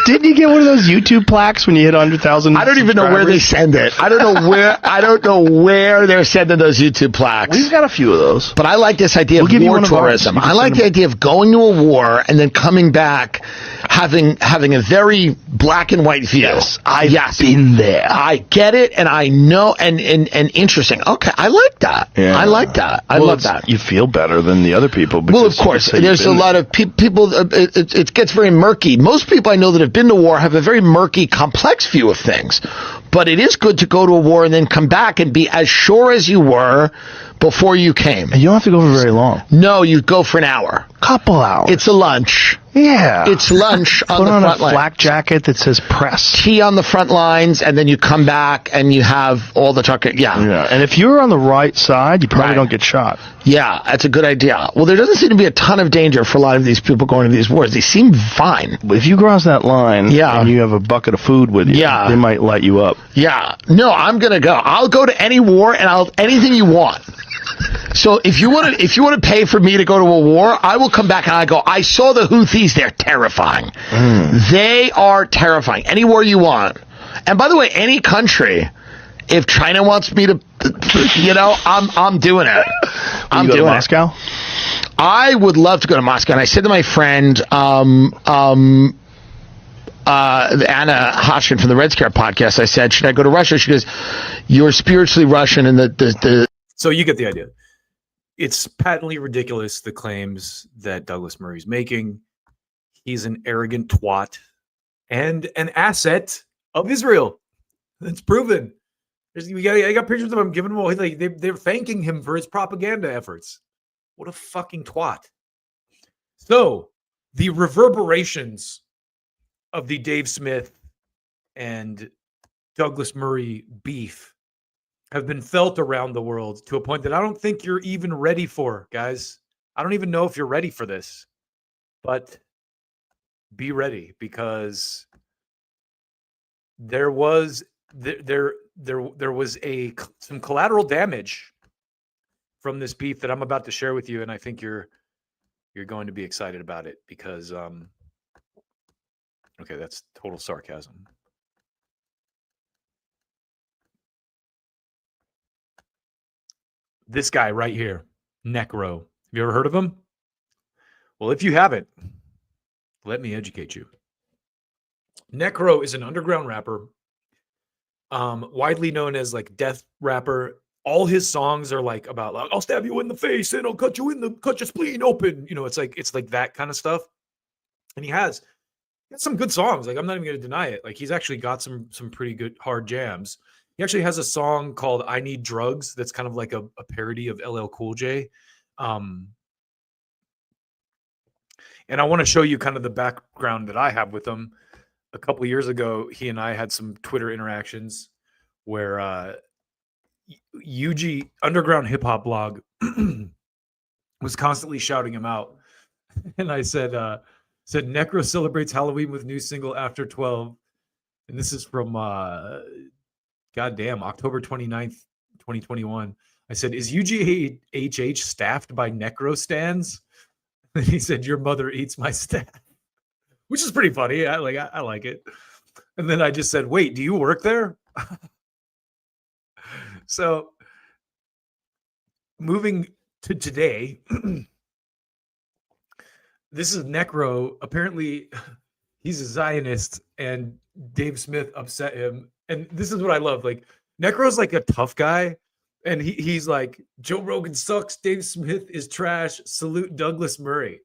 Didn't you get one of those YouTube plaques when you hit 100,000? I don't even know where they send it. I don't know where they're sending those YouTube plaques. We've got a few of those. But I like this idea of war tourism. I like the idea of going to a war and then coming back having a very black and white view. Yes, I've been there. I get it, and I know, and interesting. Okay, I like that. Yeah. I like that. I love that. You feel better than the other people. Well, of course, there's a lot of people. It gets very murky. Most people I know that have been to war have a very murky, complex view of things. But it is good to go to a war and then come back and be as sure as you were before you came. And you don't have to go for very long. No, you go for an hour. Couple hours. It's a lunch. Yeah. It's lunch on the front line. Put on a flak jacket that says press. Tea on the front lines, and then you come back and you have all the chocolate. Yeah. And if you're on the right side, you probably don't get shot. Yeah, that's a good idea. Well, there doesn't seem to be a ton of danger for a lot of these people going to these wars. They seem fine. If you cross that line and you have a bucket of food with you, they might light you up. Yeah. No, I'm going to go. I'll go to any war and anything you want. So if you want to pay for me to go to a war, I will come back and I go, I saw the Houthis. They're terrifying. They are terrifying. Any war you want. And by the way, any country, if China wants me to, I'm doing it. I'm doing Moscow? I would love to go to Moscow. And I said to my friend, Anna Hoshkin from the Red Scare podcast, I said, should I go to Russia? She goes, you're spiritually Russian. And the So you get the idea. It's patently ridiculous, the claims that Douglas Murray's making. He's an arrogant twat and an asset of Israel. That's proven. I got pictures of him giving him away. Like they're thanking him for his propaganda efforts. What a fucking twat. So the reverberations of the Dave Smith and Douglas Murray beef have been felt around the world to a point that I don't think you're even ready for, guys. I don't even know if you're ready for this, but be ready, because there was some collateral damage from this beef that I'm about to share with you, and I think you're going to be excited about it because okay, that's total sarcasm. This guy right here, Necro. Have you ever heard of him? Well, if you haven't, let me educate you. Necro is an underground rapper, widely known as like death rapper. All his songs are like about, like, I'll stab you in the face and I'll cut your spleen open. You know, it's like that kind of stuff. And he has some good songs. Like, I'm not even going to deny it. Like, he's actually got some pretty good hard jams. He actually has a song called I Need Drugs that's kind of like a parody of LL Cool J. And I want to show you kind of the background that I have with him. A couple of years ago, he and I had some Twitter interactions where UG Underground Hip Hop Blog was constantly shouting him out. And I said Necro celebrates Halloween with new single After 12. And this is from October 29th, 2021. I said, is UGHH staffed by Necro stands? And he said, your mother eats my staff, which is pretty funny. I like it. And then I just said, wait, do you work there? So moving to today, this is Necro. Apparently he's a Zionist and Dave Smith upset him. And this is what I love. Like, Necro's like a tough guy. And he's like, Joe Rogan sucks. Dave Smith is trash. Salute Douglas Murray.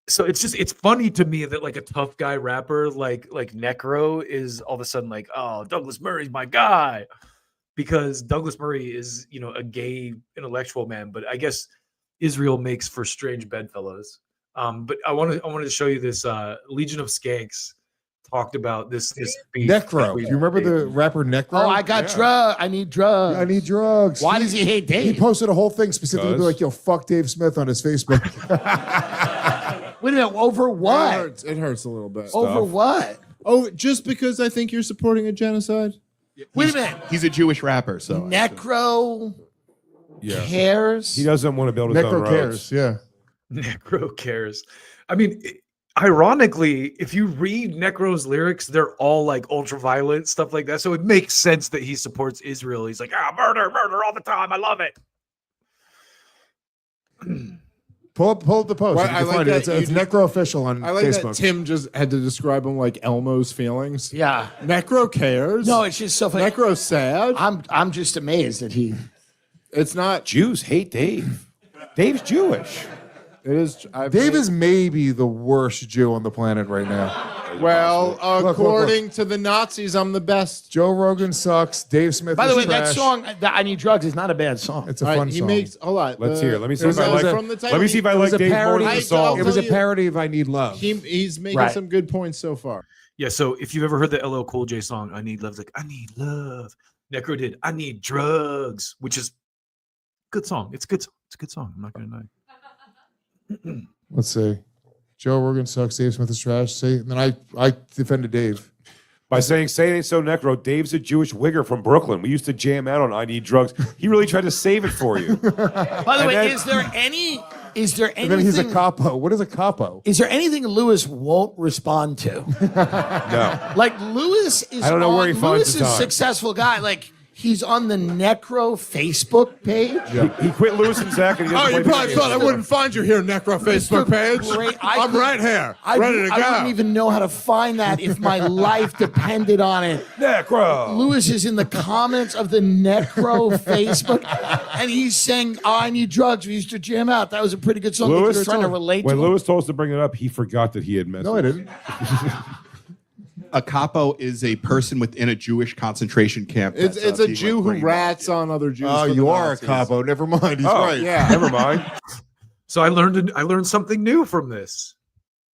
So it's funny to me that like a tough guy rapper like Necro is all of a sudden like, oh, Douglas Murray's my guy, because Douglas Murray is, you know, a gay intellectual man. But I guess Israel makes for strange bedfellows. But I wanted to show you this. Legion of Skanks talked about this beef. Necro. You remember the rapper Necro? Oh, I got drugs. I need drugs. I need drugs. Why does he hate Dave? He posted a whole thing specifically like, yo, fuck Dave Smith on his Facebook. Wait a minute, over what? It hurts a little bit. Over what? Oh, just because I think you're supporting a genocide? Wait a minute. He's a Jewish rapper, so. Necro cares? He doesn't want to build his own roads. Necro cares, yeah. Necro cares. I mean, ironically, if you read Necro's lyrics, they're all like ultra-violent, stuff like that. So it makes sense that he supports Israel. He's like, murder all the time. I love it. Pull up the post. Well, I like that. It's Necro Official on I like Facebook. that Tim just had to describe him like Elmo's feelings. Yeah. Necro cares. No, it's just so funny. Necro's sad. I'm just amazed that he. It's not. Jews hate Dave. Dave's Jewish. It is. Dave is maybe the worst Jew on the planet right now. Well, according to the Nazis, I'm the best. Joe Rogan sucks. Dave Smith By the is way, trash. that song, I Need Drugs, is not a bad song. It's a fun song. Hold on. Let's hear it. Let me see if I like. Let me see if I It was like a Dave more parody. than the song. It was a parody of I Need Love. He's making some good points so far. Yeah, so if you've ever heard the LL Cool J song, I Need Love, it's like, I need love. Necro did I Need Drugs, which is a good song. It's a good song. I'm not going to deny. Let's see. Joe Rogan sucks. Dave Smith is trash. And then I defended Dave. By saying it ain't so, Necro, Dave's a Jewish wigger from Brooklyn. We used to jam out on I Need Drugs. He really tried to save it for you. By the way, is there anything? And then he's a capo. What is a capo? Is there anything Lewis won't respond to? No. Like, Lewis is. I don't know where he finds Lewis the is a time. successful guy. Like, He's on the Necro Facebook page. He quit Lewis and Zach. And he Oh, doesn't you play probably video thought I games wouldn't find you here, Necro Facebook page. I'm right here, ready to go. I wouldn't even know how to find that if my life depended on it. Necro. Lewis is in the comments of the Necro Facebook, and he's saying, "I need drugs. We used to jam out." That was a pretty good song. Lewis You're trying to relate when to him. Lewis told us to bring it up, he forgot that he had messed. No, I didn't. A capo is a person within a Jewish concentration camp. It's that's, a being, Jew like, who brainwashed. rats on other Jews. Oh, for the you are a Nazis. capo. Never mind. He's Oh, right. Yeah. Never mind. So I learned something new from this.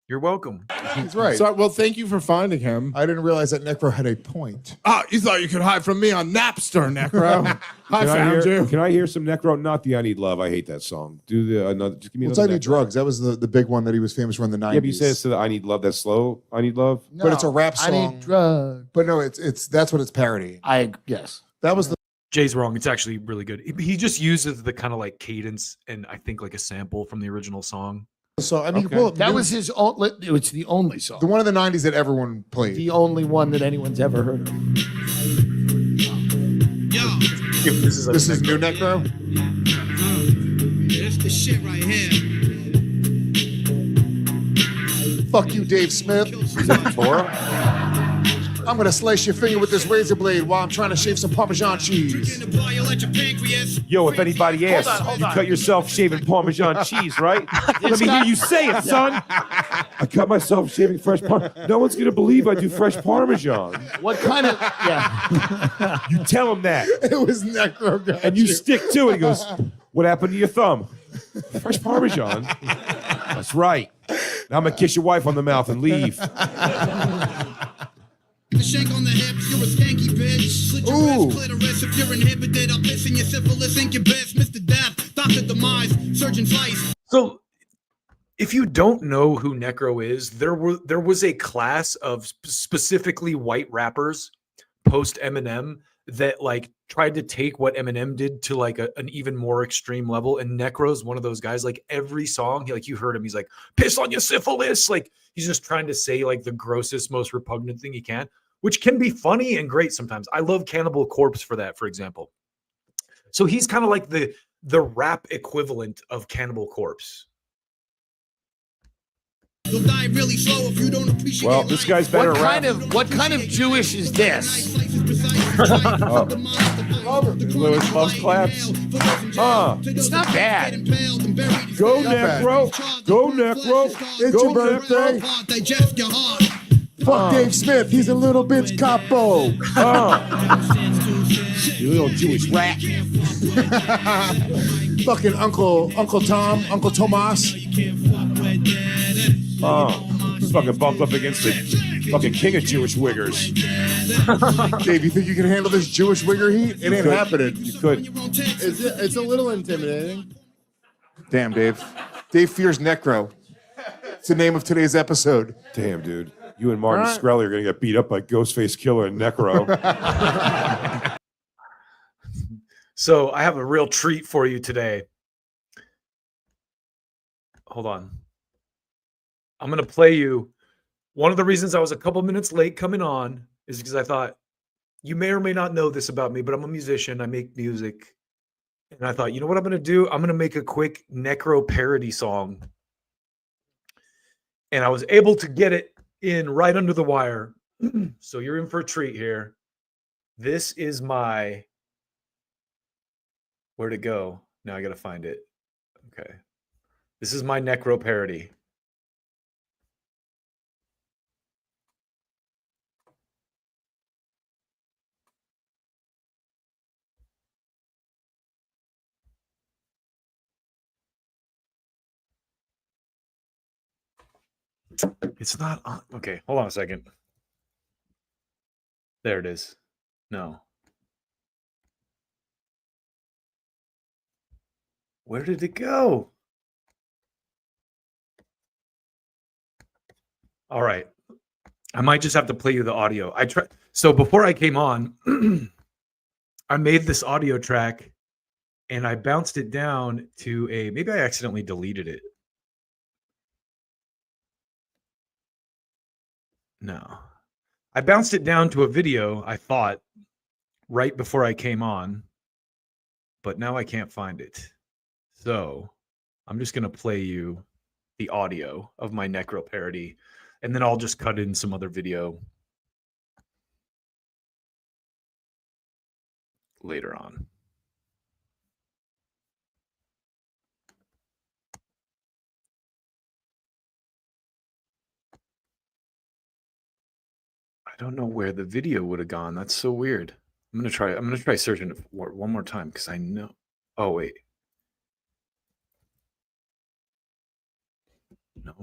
You're welcome. He's right. So, well, thank you for finding him. I didn't realize that Necro had a point. Oh, you thought you could hide from me on Napster, Necro. I found you. Can I hear some Necro? Not the I Need Love. I hate that song. Do the another. Just give me What's I another Need Necro. Drugs? That was the big one that he was famous for in the 90s. Yeah, but you say it's to the I Need Love. That's slow. I Need Love. But it's a rap I song. need drugs. But no, it's that's what it's parodying. Yes. That was the Jay's wrong. It's actually really good. He just uses the kind of like cadence and I think like a sample from the original song. so. I mean, Okay. well, That was his own. It's the only song. the one in the 90s that everyone played. The only one that anyone's ever heard of. This is New Necro. That's the shit right here. Fuck you, Dave Smith. Is that Torah? I'm gonna slice your finger with this razor blade while I'm trying to shave some Parmesan cheese. Yo, if anybody asks, hold you on. cut yourself shaving Parmesan cheese, right? Let me hear you say it, son. I cut myself shaving fresh Parmesan. No one's gonna believe I do fresh Parmesan. What kind of? Yeah. You tell him that, It was Necro, got and you stick to it. He goes, "What happened to your thumb? Fresh Parmesan." That's right. Now I'm gonna kiss your wife on the mouth and leave. The shank on the hips, you're a skanky bitch. Slit your wrist, clitoris. If you're inhibited, I'll piss in your syphilis, incubus, Mr. Death, Dr. Demise, Surgeon Slice. So if you don't know who Necro is, there was a class of specifically white rappers post Eminem that like tried to take what Eminem did to like an even more extreme level. And Necro's one of those guys. Like every song, you heard him, he's like, "Piss on your syphilis." Like he's just trying to say like the grossest, most repugnant thing he can, which can be funny and great sometimes. I love Cannibal Corpse for that, for example. So he's kind of like the rap equivalent of Cannibal Corpse. You'll die really slow if you don't appreciate Well, this guy's better at rap. What kind of Jewish is this? Lewis loves claps. It's not bad. Go Necro. Go Necro. It's Go your birthday. Necro. Digest your heart. Fuck Dave Smith. He's a little bitch capo. You little Jewish rat. Fucking Uncle Tom, Uncle Tomas. Fucking bumped up against the fucking king of Jewish wiggers. Dave, you think you can handle this Jewish wigger heat? It ain't happening. You could. It's a little intimidating. Damn, Dave. Dave fears Necro. It's the name of today's episode. Damn, dude. You and Martin All right. Shkreli are going to get beat up by Ghostface Killer and Necro. So I have a real treat for you today. Hold on. I'm going to play you. One of the reasons I was a couple minutes late coming on is because I thought, you may or may not know this about me, but I'm a musician. I make music. And I thought, you know what I'm going to do? I'm going to make a quick Necro parody song. And I was able to get it in right under the wire. So you're in for a treat here. This is my... Where'd it go? Now I got to find it. Okay. This is my Necro parody. It's not on. Okay, hold on a second. There it is. No. Where did it go? All right. I might just have to play you the audio. So before I came on, I made this audio track and I bounced it down to maybe I accidentally deleted it. No. I bounced it down to a video, I thought, right before I came on, but now I can't find it. So I'm just going to play you the audio of my Necro parody, and then I'll just cut in some other video later on. I don't know where the video would have gone. That's so weird. I'm gonna try searching it one more time because I know. Oh wait. No.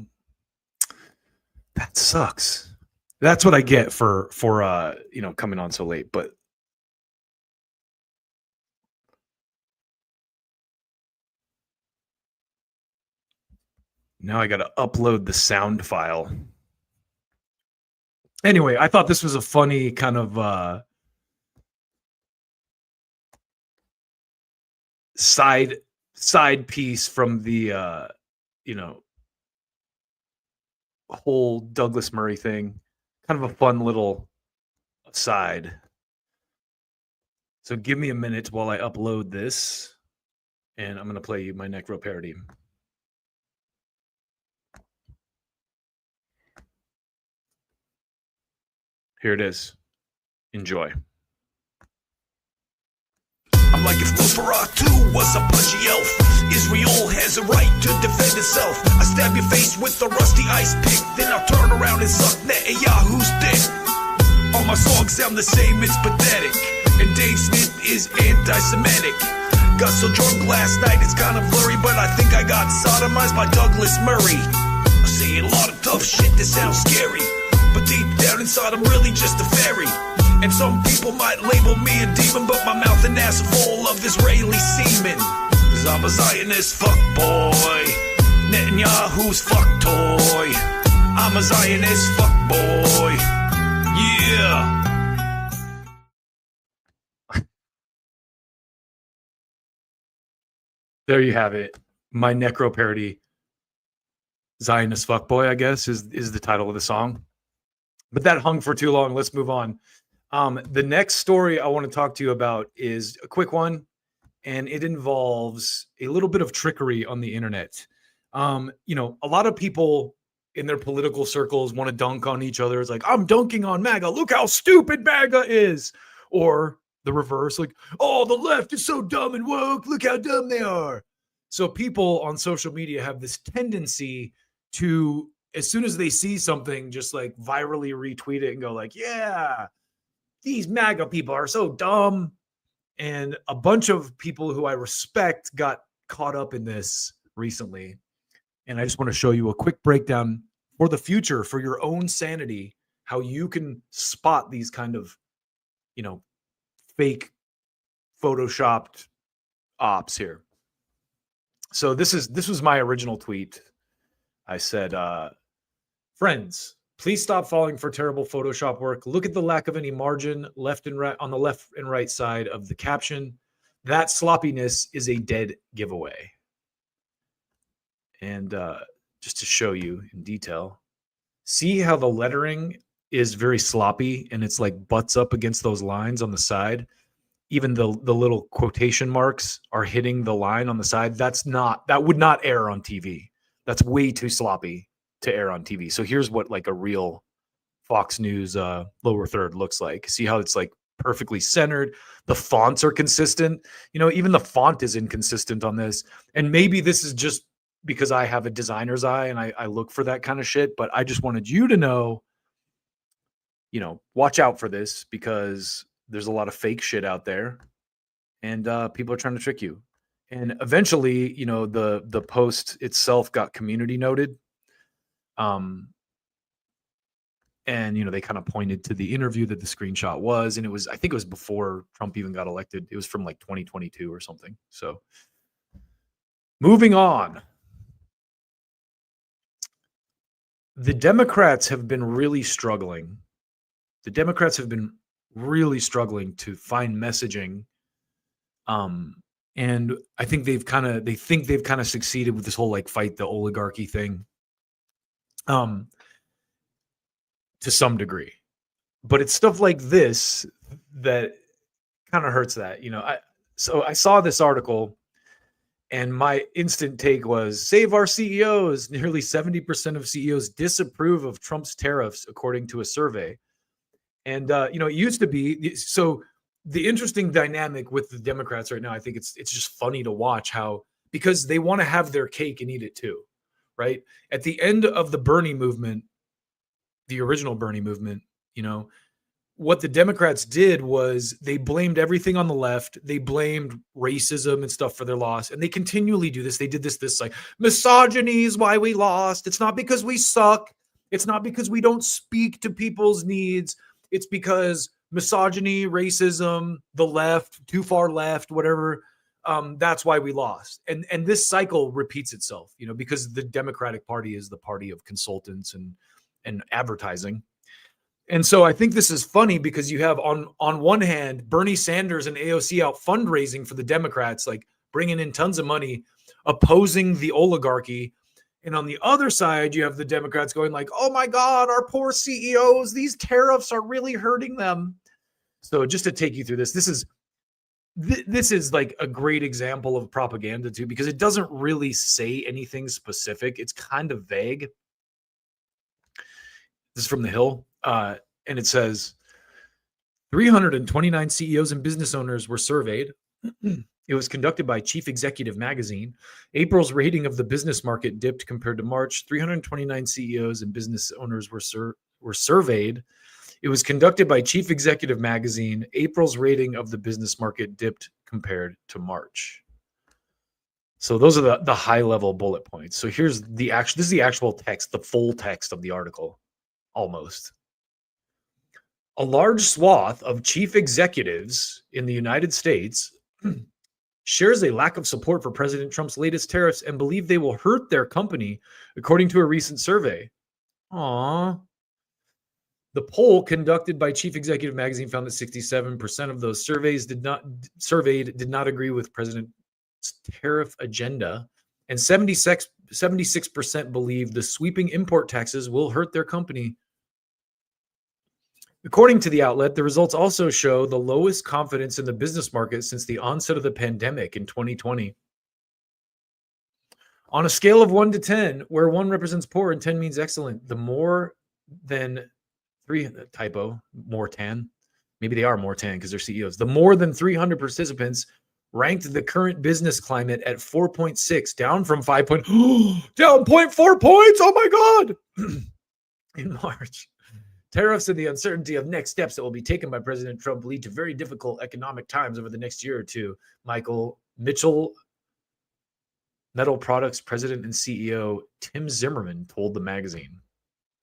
That sucks. That's what I get for coming on so late. But now I got to upload the sound file. Anyway, I thought this was a funny kind of side piece from the whole Douglas Murray thing. Kind of a fun little aside. So give me a minute while I upload this, and I'm going to play you my Necro parody. Here it is. Enjoy. I'm like if Nosferatu was a pudgy elf. Israel has a right to defend itself. I stab your face with a rusty ice pick, then I'll turn around and suck Netanyahu's dick. All my songs sound the same, it's pathetic. And Dave Smith is anti-Semitic. Got so drunk last night, it's kind of blurry, but I think I got sodomized by Douglas Murray. I say a lot of tough shit that sounds scary, but deep down inside I'm really just a fairy. And some people might label me a demon, but my mouth and ass are full of Israeli semen. Cause I'm a Zionist fuckboy, Netanyahu's fuck toy. I'm a Zionist fuckboy, yeah. There you have it. My Necro parody, Zionist fuckboy, I guess, is the title of the song. But that hung for too long. Let's move on. The next story I want to talk to you about is a quick one, and it involves a little bit of trickery on the internet. A lot of people in their political circles want to dunk on each other. It's like, I'm dunking on MAGA. Look how stupid MAGA is. Or the reverse, like, oh, the left is so dumb and woke. Look how dumb they are. So people on social media have this tendency to, as soon as they see something, just like virally retweet it and go like, yeah, these MAGA people are so dumb. And a bunch of people who I respect got caught up in this recently. And I just want to show you a quick breakdown for the future, for your own sanity, how you can spot these kind of, fake photoshopped ops here. So this was my original tweet. I said, friends, please stop falling for terrible Photoshop work. Look at the lack of any margin left and right on the left and right side of the caption. That sloppiness is a dead giveaway. And just to show you in detail, see how the lettering is very sloppy and it's like butts up against those lines on the side. Even the little quotation marks are hitting the line on the side. That would not air on TV. That's way too sloppy to air on TV. So here's what like a real Fox News lower third looks like. See how it's like perfectly centered. The fonts are consistent. Even the font is inconsistent on this. And maybe this is just because I have a designer's eye and I look for that kind of shit. But I just wanted you to know, watch out for this because there's a lot of fake shit out there and people are trying to trick you. And eventually, the post itself got community noted. And, they kind of pointed to the interview that the screenshot was. And I think it was before Trump even got elected. It was from like 2022 or something. So moving on. The Democrats have been really struggling. The Democrats have been really struggling to find messaging. And I think they've kind of succeeded with this whole like fight the oligarchy thing. To some degree. But it's stuff like this that kind of hurts that, so I saw this article and my instant take was save our CEOs. Nearly 70% of CEOs disapprove of Trump's tariffs, according to a survey. And, it used to be, so the interesting dynamic with the Democrats right now, I think it's just funny to watch how, because they want to have their cake and eat it too, right? At the end of the Bernie movement, the original Bernie movement, what the Democrats did was they blamed everything on the left. They blamed racism and stuff for their loss. And they continually do this. They did this like misogyny is why we lost. It's not because we suck. It's not because we don't speak to people's needs. It's because misogyny, racism, the left, too far left, whatever. That's why we lost. And this cycle repeats itself, because the Democratic Party is the party of consultants and advertising. And so I think this is funny because you have on one hand, Bernie Sanders and AOC out fundraising for the Democrats, like bringing in tons of money, opposing the oligarchy. And on the other side, you have the Democrats going like, oh my God, our poor CEOs, these tariffs are really hurting them. So just to take you through this is like a great example of propaganda too, because it doesn't really say anything specific. It's kind of vague. This is from The Hill. And it says 329 CEOs and business owners were surveyed. It was conducted by Chief Executive Magazine. April's rating of the business market dipped compared to March. 329 CEOs and business owners were surveyed. It was conducted by Chief Executive Magazine. April's rating of the business market dipped compared to March. So those are the high level bullet points. So here's this is the actual text, the full text of the article, almost. A large swath of chief executives in the United States shares a lack of support for President Trump's latest tariffs and believe they will hurt their company, according to a recent survey. Aww. The poll conducted by Chief Executive Magazine found that 67% of those surveyed did not agree with President's tariff agenda, and 76% believe the sweeping import taxes will hurt their company. According to the outlet, the results also show the lowest confidence in the business market since the onset of the pandemic in 2020. On a scale of 1 to 10, where 1 represents poor and 10 means excellent, the more than 3, more tan. Maybe they are more tan because they're CEOs. The more than 300 participants ranked the current business climate at 4.6, down from 5 down 0.4 points. Oh my God. In March. Tariffs and the uncertainty of next steps that will be taken by President Trump lead to very difficult economic times over the next year or two. Michael Mitchell, Metal Products President and CEO Tim Zimmerman told the magazine.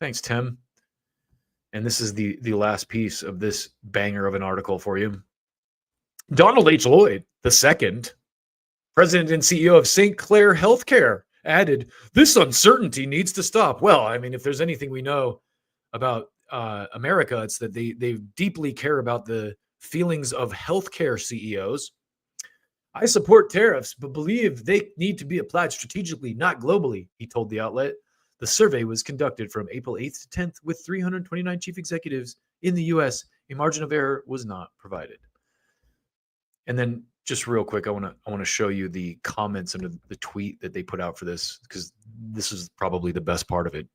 Thanks, Tim. And this is the last piece of this banger of an article for you. Donald H. Lloyd II, President and CEO of St. Clair Healthcare, added, "This uncertainty needs to stop." Well, I mean, if there's anything we know about America, it's that they deeply care about the feelings of healthcare CEOs. I support tariffs, but believe they need to be applied strategically, not globally, he told the outlet. The survey was conducted from April 8th to 10th with 329 chief executives in the U.S. A margin of error was not provided. And then just real quick, I want to show you the comments under the tweet that they put out for this, because this is probably the best part of it.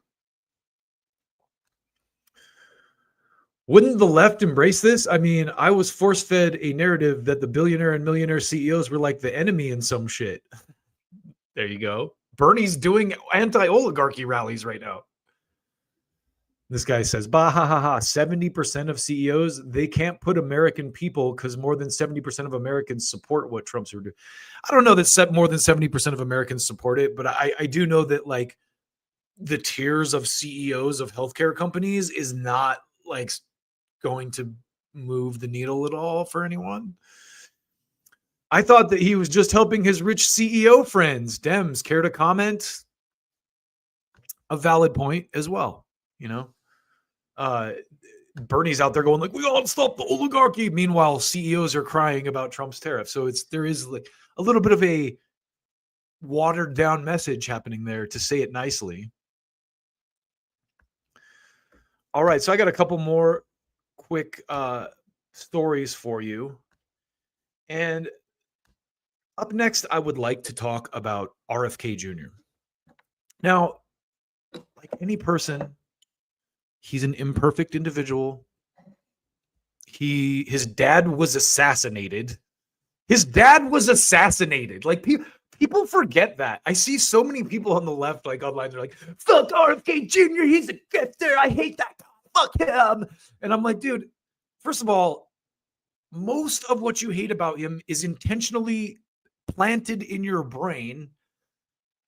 Wouldn't the left embrace this? I mean, I was force-fed a narrative that the billionaire and millionaire CEOs were like the enemy in some shit. There you go. Bernie's doing anti-oligarchy rallies right now. This guy says, bah, ha, ha, ha, 70% of CEOs, they can't put American people because more than 70% of Americans support what Trump's doing. I don't know that more than 70% of Americans support it, but I do know that like the tiers of CEOs of healthcare companies is not like going to move the needle at all for anyone. I thought that he was just helping his rich CEO friends. Dems, care to comment? A valid point as well, you know. Bernie's out there going like, we gotta stop the oligarchy. Meanwhile, CEOs are crying about Trump's tariff. So there is like a little bit of a watered down message happening there, to say it nicely. All right, so I got a couple more quick stories for you. And up next, I would like to talk about RFK Jr. Now, like any person, he's an imperfect individual. His dad was assassinated. His dad was assassinated. Like people forget that. I see so many people on the left, like online, they're like, fuck RFK Jr., he's a grifter. I hate that guy. Fuck him. And I'm like, dude, first of all, most of what you hate about him is intentionally planted in your brain,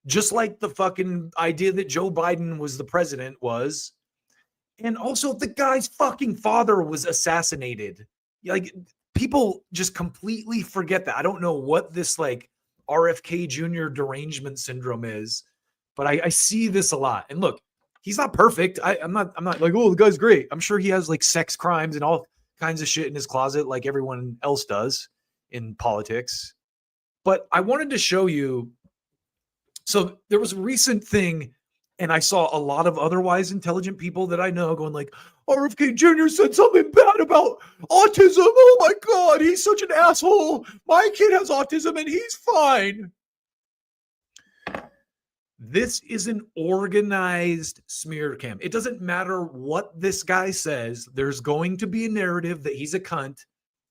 just like the fucking idea that Joe Biden was the president was. And also the guy's fucking father was assassinated. Like, people just completely forget that. I don't know what this like RFK Jr. derangement syndrome is, but I see this a lot. And look, he's not perfect. I'm not like, oh, the guy's great. I'm sure he has like sex crimes and all kinds of shit in his closet like everyone else does in politics. But I wanted to show you. So there was a recent thing, and I saw a lot of otherwise intelligent people that I know going like, RFK Jr. said something bad about autism. Oh my God, he's such an asshole. My kid has autism and he's fine. This is an organized smear campaign. It doesn't matter what this guy says. There's going to be a narrative that he's a cunt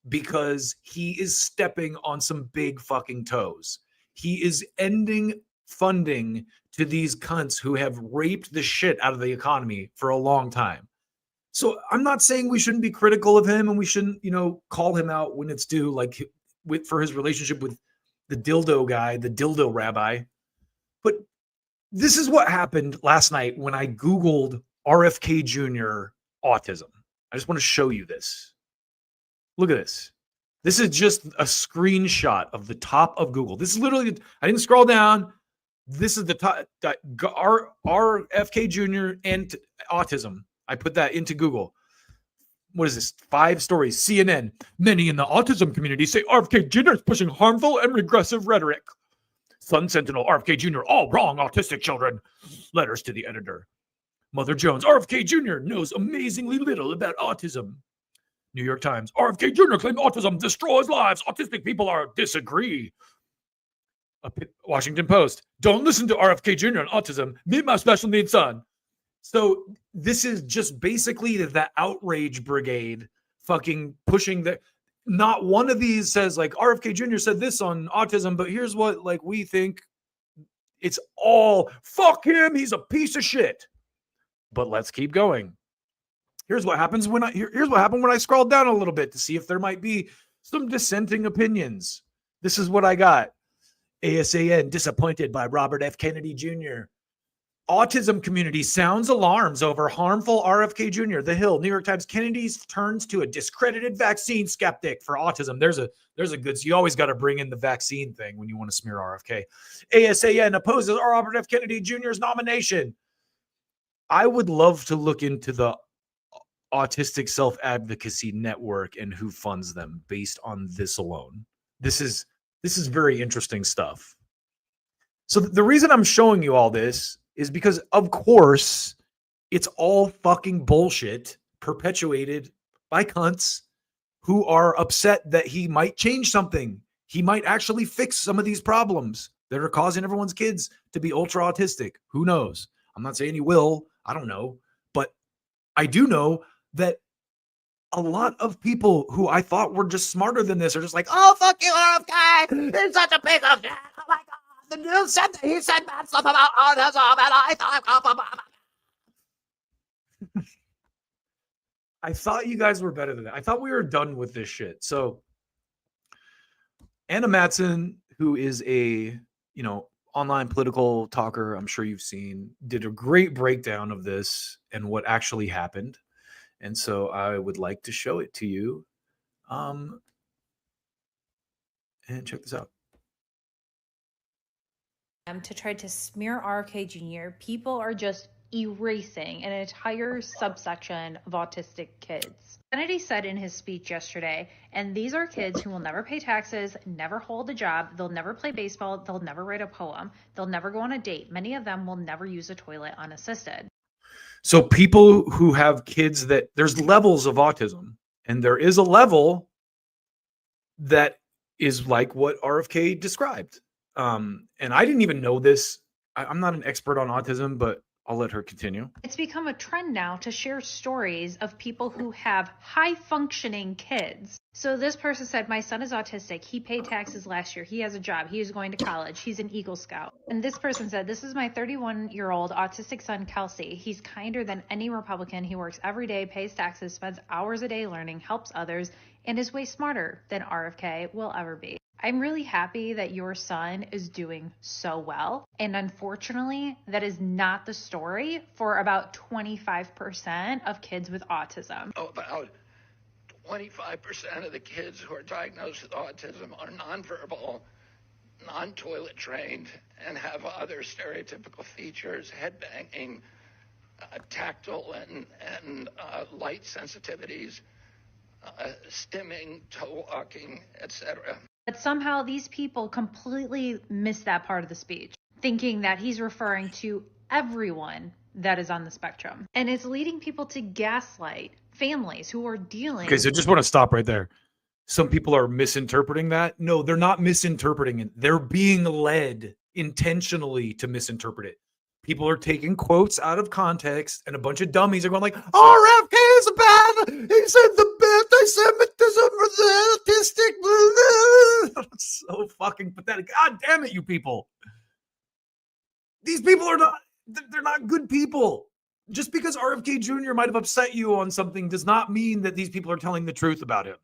because he is stepping on some big fucking toes. He is ending funding to these cunts who have raped the shit out of the economy for a long time. So I'm not saying we shouldn't be critical of him and we shouldn't, call him out when it's due, like for his relationship with the dildo guy, the dildo rabbi. But this is what happened last night when I Googled RFK Jr. autism. I just want to show you this. Look at this. This is just a screenshot of the top of Google. This is literally, I didn't scroll down. This is the top, RFK Jr. and autism. I put that into Google. What is this? 5 stories. CNN. Many in the autism community say RFK Jr. is pushing harmful and regressive rhetoric. Sun Sentinel, RFK Jr. All wrong, autistic children. Letters to the editor. Mother Jones, RFK Jr. knows amazingly little about autism. New York Times, RFK Jr. claimed autism destroys lives. Autistic people disagree. Washington Post, don't listen to RFK Jr. on autism. Meet my special needs son. So this is just basically the outrage brigade fucking pushing the. Not one of these says like RFK Jr. said this on autism, but here's what like we think. It's all fuck him. He's a piece of shit. But let's keep going. Here's what happens here's what happened when I scrolled down a little bit to see if there might be some dissenting opinions. This is what I got. ASAN disappointed by Robert F. Kennedy Jr. Autism community sounds alarms over harmful RFK Jr. The Hill, New York Times, Kennedy's turns to a discredited vaccine skeptic for autism. There's a good, so you always got to bring in the vaccine thing when you want to smear RFK. ASAN opposes Robert F. Kennedy Jr.'s nomination. I would love to look into the Autistic Self-Advocacy Network and who funds them based on this alone. This is very interesting stuff. So the reason I'm showing you all this is because, of course, it's all fucking bullshit perpetuated by cunts who are upset that he might change something. He might actually fix some of these problems that are causing everyone's kids to be ultra autistic. Who knows? I'm not saying he will. I don't know. But I do know that a lot of people who I thought were just smarter than this are just like, oh, fuck you, RFK. He's such a piece of shit. Oh, my God. The news said that he said bad stuff about autism, and I thought... I thought you guys were better than that. I thought we were done with this shit. So Anna Mattson, who is a, online political talker, I'm sure you've seen, did a great breakdown of this and what actually happened. And so I would like to show it to you. And check this out. To try to smear RFK Jr., people are just erasing an entire subsection of autistic kids. Kennedy said in his speech yesterday, and these are kids who will never pay taxes, never hold a job, they'll never play baseball, they'll never write a poem, they'll never go on a date. Many of them will never use a toilet unassisted. So people who have kids there's levels of autism, and there is a level that is like what RFK described. And I didn't even know this. I'm not an expert on autism, but I'll let her continue. It's become a trend now to share stories of people who have high functioning kids. So this person said, my son is autistic. He paid taxes last year. He has a job. He is going to college. He's an Eagle Scout. And this person said, this is my 31-year-old autistic son, Kelsey. He's kinder than any Republican. He works every day, pays taxes, spends hours a day learning, helps others, and is way smarter than RFK will ever be. I'm really happy that your son is doing so well. And unfortunately, that is not the story for about 25% of kids with autism. About 25% of the kids who are diagnosed with autism are nonverbal, non-toilet trained, and have other stereotypical features, head banging, tactile and light sensitivities, stimming, toe walking, etc. But somehow these people completely miss that part of the speech, thinking that he's referring to everyone that is on the spectrum. And it's leading people to gaslight families who are dealing. Okay, so just want to stop right there. Some people are misinterpreting that. No, they're not misinterpreting it. They're being led intentionally to misinterpret it. People are taking quotes out of context, and a bunch of dummies are going like, RFK is bad. He said the anti-Semitism for the autistic. So fucking pathetic. God damn it, you people. These people are not, they're not good people. Just because RFK Jr. might have upset you on something does not mean that these people are telling the truth about him.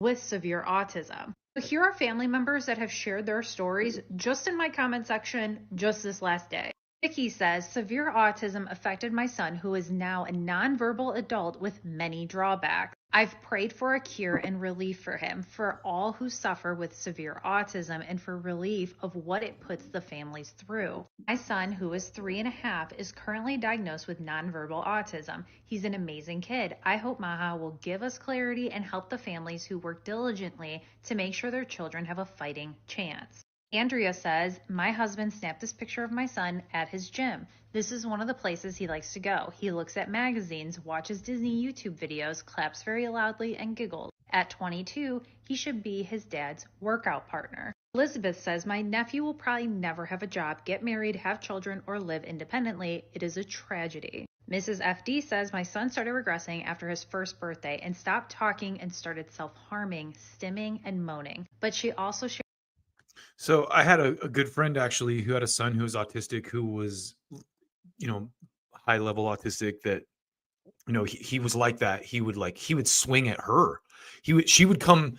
With severe autism. So here are family members that have shared their stories just in my comment section just this last day. Vicky says, severe autism affected my son, who is now a nonverbal adult with many drawbacks. I've prayed for a cure and relief for him, for all who suffer with severe autism, and for relief of what it puts the families through. My son, who is 3.5, is currently diagnosed with nonverbal autism. He's an amazing kid. I hope Maha will give us clarity and help the families who work diligently to make sure their children have a fighting chance. Andrea says, my husband snapped this picture of my son at his gym. This is one of the places he likes to go. He looks at magazines, watches Disney YouTube videos, claps very loudly, and giggles. At 22, he should be his dad's workout partner. Elizabeth says, my nephew will probably never have a job, get married, have children, or live independently. It is a tragedy. Mrs. FD says, my son started regressing after his first birthday and stopped talking and started self-harming, stimming, and moaning. But she also shared. So I had a good friend actually who had a son who was autistic, who was, high level autistic, that, he was like that. He would swing at her. She would come.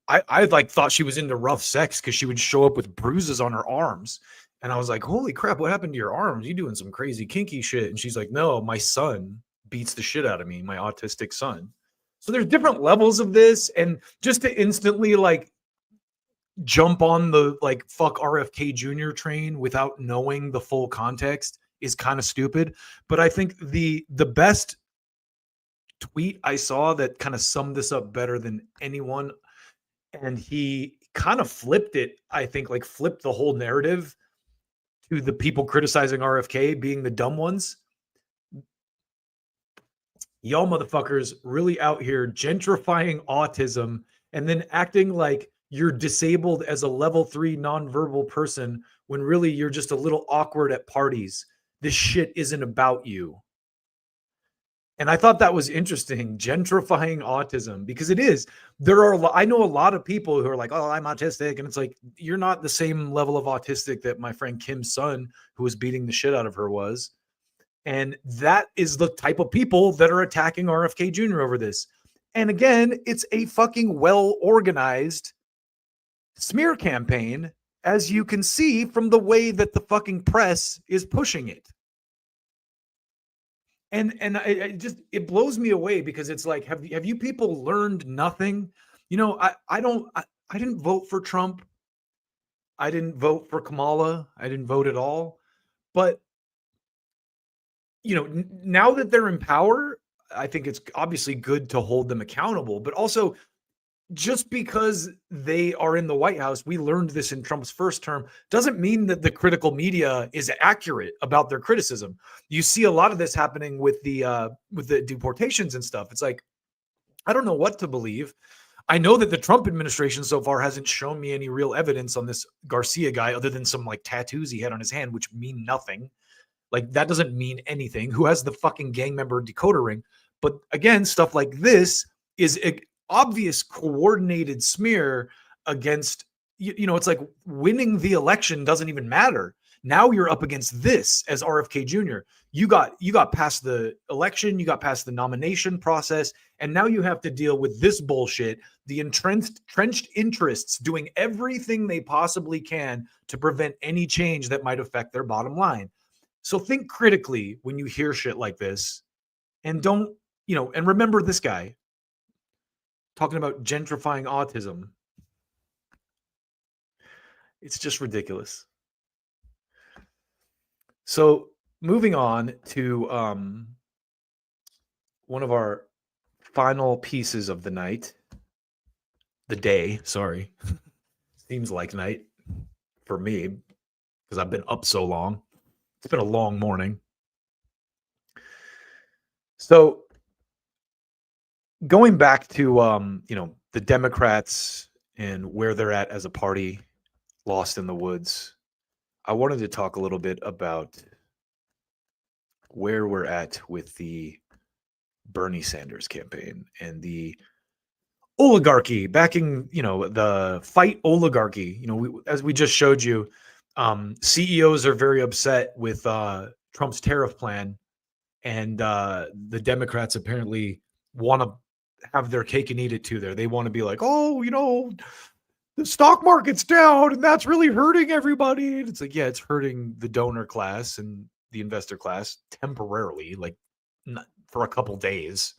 I thought she was into rough sex because she would show up with bruises on her arms. And I was like, holy crap, what happened to your arms? You doing some crazy kinky shit. And she's like, no, my son beats the shit out of me, my autistic son. So there's different levels of this. And just to instantly jump on the fuck RFK Jr. train without knowing the full context is kind of stupid. But I think the best tweet I saw that kind of summed this up better than anyone, and he kind of flipped it, I think, flipped the whole narrative to the people criticizing RFK being the dumb ones. Y'all motherfuckers really out here gentrifying autism and then acting like you're disabled as a level 3 nonverbal person when really you're just a little awkward at parties. This shit isn't about you. And I thought that was interesting, gentrifying autism, because it is. I know a lot of people who are like, oh, I'm autistic. And it's like, you're not the same level of autistic that my friend Kim's son, who was beating the shit out of her, was. And that is the type of people that are attacking RFK Jr. over this. And again, it's a fucking well-organized smear campaign, as you can see from the way that the fucking press is pushing it. And it blows me away, because it's like, have you people learned nothing? I didn't vote for Trump. I didn't vote for Kamala. I didn't vote at all. But now that they're in power, I think it's obviously good to hold them accountable, but also, just because they are in the White House, we learned this in Trump's first term, doesn't mean that the critical media is accurate about their criticism. You see a lot of this happening with the deportations and stuff. It's like, I don't know what to believe. I know that the Trump administration so far hasn't shown me any real evidence on this Garcia guy other than some like tattoos he had on his hand, which mean nothing. Like that doesn't mean anything. Who has the fucking gang member decoder ring? But again, stuff like this is an obvious coordinated smear against, you know, it's like winning the election doesn't even matter. Now you're up against this as RFK Jr. You got past the election, you got past the nomination process, and now you have to deal with this bullshit, the entrenched interests doing everything they possibly can to prevent any change that might affect their bottom line. So think critically when you hear shit like this, and don't, you know, and remember this guy talking about gentrifying autism. It's just ridiculous. So moving on to one of our final pieces of the night, the day, sorry. Seems like night for me because I've been up so long. It's been a long morning. So going back to, you know, the Democrats and where they're at as a party, lost in the woods, I wanted to talk a little bit about where we're at with the Bernie Sanders campaign and the oligarchy backing, you know, the fight oligarchy. You know, as we just showed you, CEOs are very upset with Trump's tariff plan, and the Democrats apparently want to have their cake and eat it too. They want to be like, oh, you know, the stock market's down and that's really hurting everybody. And it's like, yeah, it's hurting the donor class and the investor class temporarily, like not for a couple days.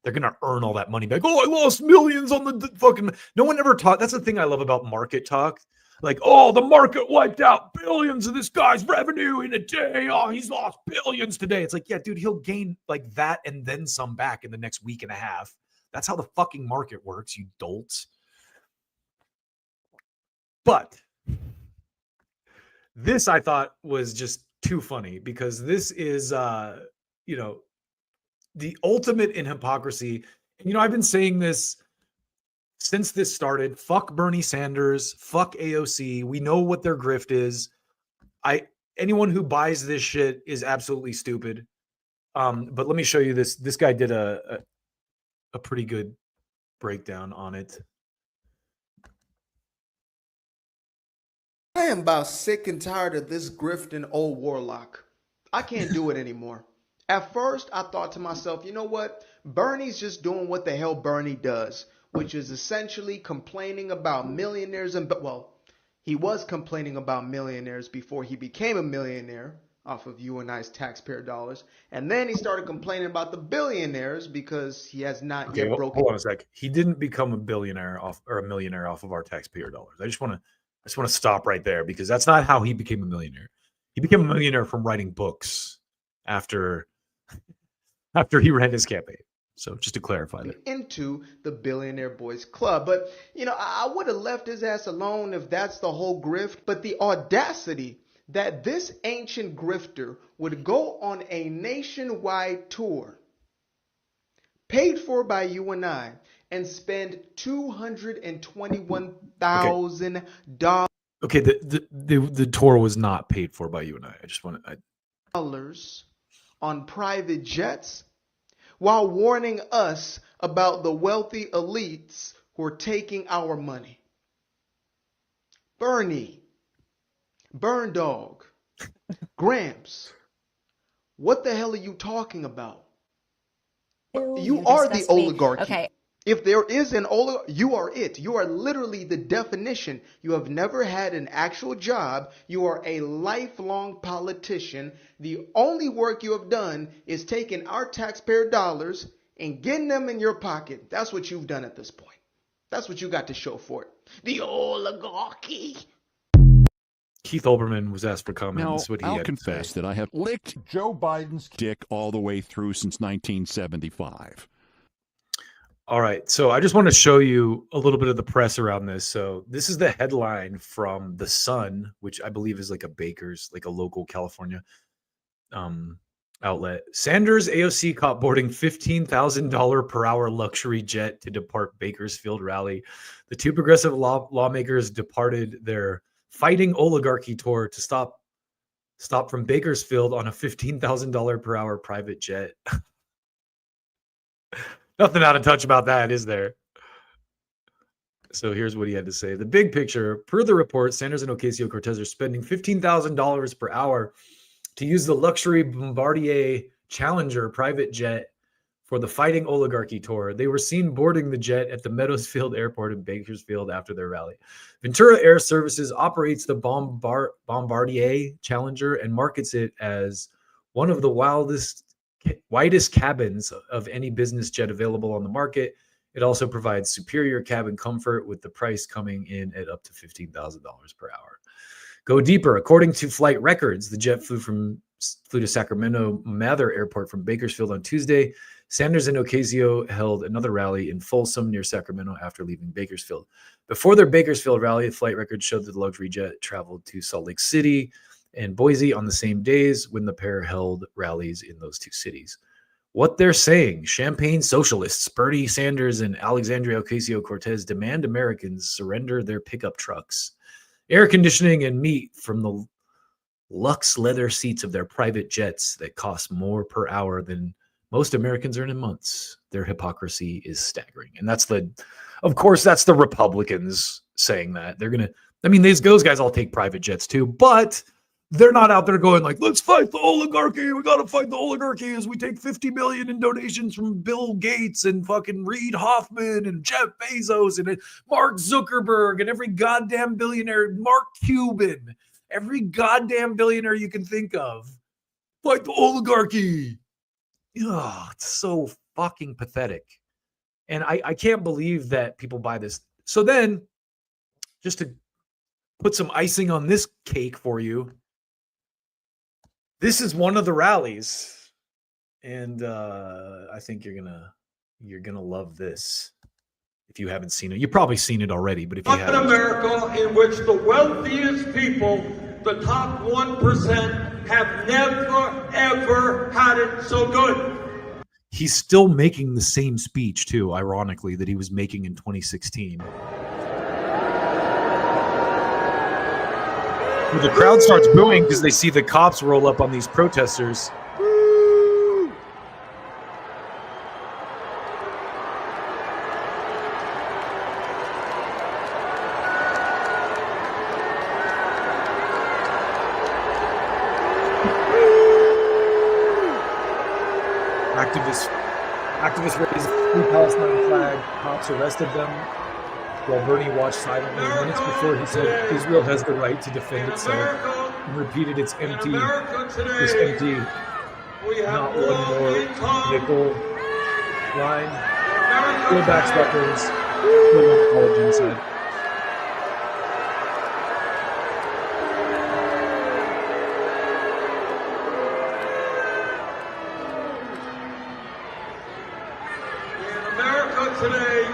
They're going to earn all that money back. Oh, I lost millions on the fucking, no one ever taught. That's the thing I love about market talk. Like, oh, the market wiped out billions of this guy's revenue in a day. Oh, he's lost billions today. It's like, yeah, dude, he'll gain like that and then some back in the next week and a half. That's how the fucking market works, you dolts. But this I thought was just too funny because this is, you know, the ultimate in hypocrisy. You know, I've been saying this since this started. Fuck Bernie Sanders. Fuck AOC. We know what their grift is. Anyone who buys this shit is absolutely stupid. But let me show you this. This guy did a pretty good breakdown on it. I am about sick and tired of this grifting old warlock. I can't do it anymore. At first, I thought to myself, you know what? Bernie's just doing what the hell Bernie does, which is essentially complaining about millionaires. And well, he was complaining about millionaires before he became a millionaire off of you and I's taxpayer dollars. And then he started complaining about the billionaires because he has not yet broken. Hold on a sec. He didn't become a billionaire off or a millionaire off of our taxpayer dollars. I just want to stop right there because that's not how he became a millionaire. He became a millionaire from writing books after he ran his campaign. So just to clarify that. Into the Billionaire Boys Club. But, you know, I would have left his ass alone if that's the whole grift. But the audacity that this ancient grifter would go on a nationwide tour paid for by you and I and spend $221,000. Okay, the tour was not paid for by you and I. I just want to dollars on private jets while warning us about the wealthy elites who are taking our money. Bernie, Burn Dog, Gramps, what the hell are you talking about? You are the oligarchy. Okay. If there is an oligarchy, you are it. You are literally the definition. You have never had an actual job. You are a lifelong politician. The only work you have done is taking our taxpayer dollars and getting them in your pocket. That's what you've done at this point. That's what you got to show for it. The oligarchy. Keith Olbermann was asked for comment. Now, This is what he I'll had to confess say. that I have licked Joe Biden's dick all the way through since 1975. All right. So I just want to show you a little bit of the press around this. So this is the headline from The Sun, which I believe is like a baker's, like a local California outlet. Sanders AOC caught boarding $15,000 per hour luxury jet to depart Bakersfield rally. The two progressive lawmakers departed their fighting oligarchy tour to stop from Bakersfield on a $15,000 per hour private jet. Nothing out of touch about that, is there? So here's what he had to say. The big picture, per the report, Sanders and Ocasio-Cortez are spending $15,000 per hour to use the luxury Bombardier Challenger private jet for the Fighting Oligarchy tour. They were seen boarding the jet at the Meadowsfield Airport in Bakersfield after their rally. Ventura Air Services operates the Bombardier Challenger and markets it as one of the widest cabins of any business jet available on the market. It also provides superior cabin comfort, with the price coming in at up to $15,000 per hour. Go deeper. According to flight records, the jet flew to Sacramento Mather Airport from Bakersfield on Tuesday. Sanders and Ocasio held another rally in Folsom near Sacramento after leaving Bakersfield. Before their Bakersfield rally, flight records showed that the luxury jet traveled to Salt Lake City and Boise on the same days when the pair held rallies in those two cities. What they're saying, Champagne socialists Bernie Sanders and Alexandria Ocasio-Cortez demand Americans surrender their pickup trucks, air conditioning, and meat from the luxe leather seats of their private jets that cost more per hour than most Americans earn in months. Their hypocrisy is staggering. And that's the Republicans saying that. They're going to, those guys all take private jets too, but they're not out there going like, let's fight the oligarchy. We got to fight the oligarchy as we take 50 million in donations from Bill Gates and fucking Reid Hoffman and Jeff Bezos and Mark Zuckerberg and every goddamn billionaire, Mark Cuban, every goddamn billionaire you can think of. Fight the oligarchy. Oh, it's so fucking pathetic. And I can't believe that people buy this. So then, just to put some icing on this cake for you, this is one of the rallies, and I think you're gonna love this. If you haven't seen it, you've probably seen it already. But if you haven't, an America in which the wealthiest people, the top 1%, have never ever had it so good. He's still making the same speech too, ironically, that he was making in 2016. The crowd starts booing because they see the cops roll up on these protesters. Activists raised the Free Palestine flag. Cops arrested them while Bernie watched silently. Minutes before, he said Israel has the right to defend itself and repeated this empty, not one more nickel line. Go back, suckers. Still won't call it genocide. Today,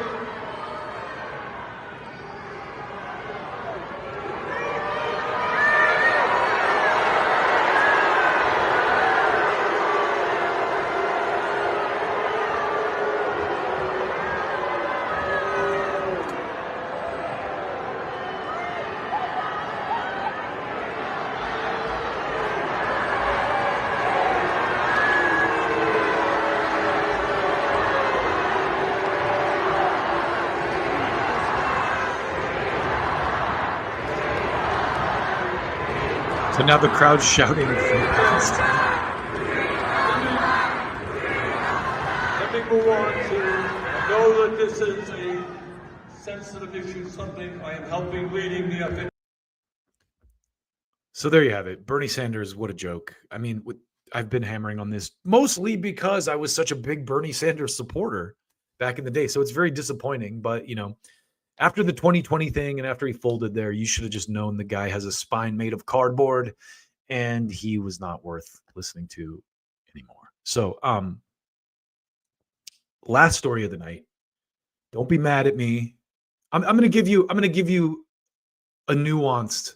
So now the crowd's shouting from past. let me move on to know that this is a sensitive issue, something I am helping leading the effort. So there you have it. Bernie Sanders, what a joke. I mean, I've been hammering on this mostly because I was such a big Bernie Sanders supporter back in the day. So it's very disappointing. But, after the 2020 thing and after he folded there, you should have just known the guy has a spine made of cardboard and he was not worth listening to anymore. So, last story of the night. Don't be mad at me. I'm going to give you a nuanced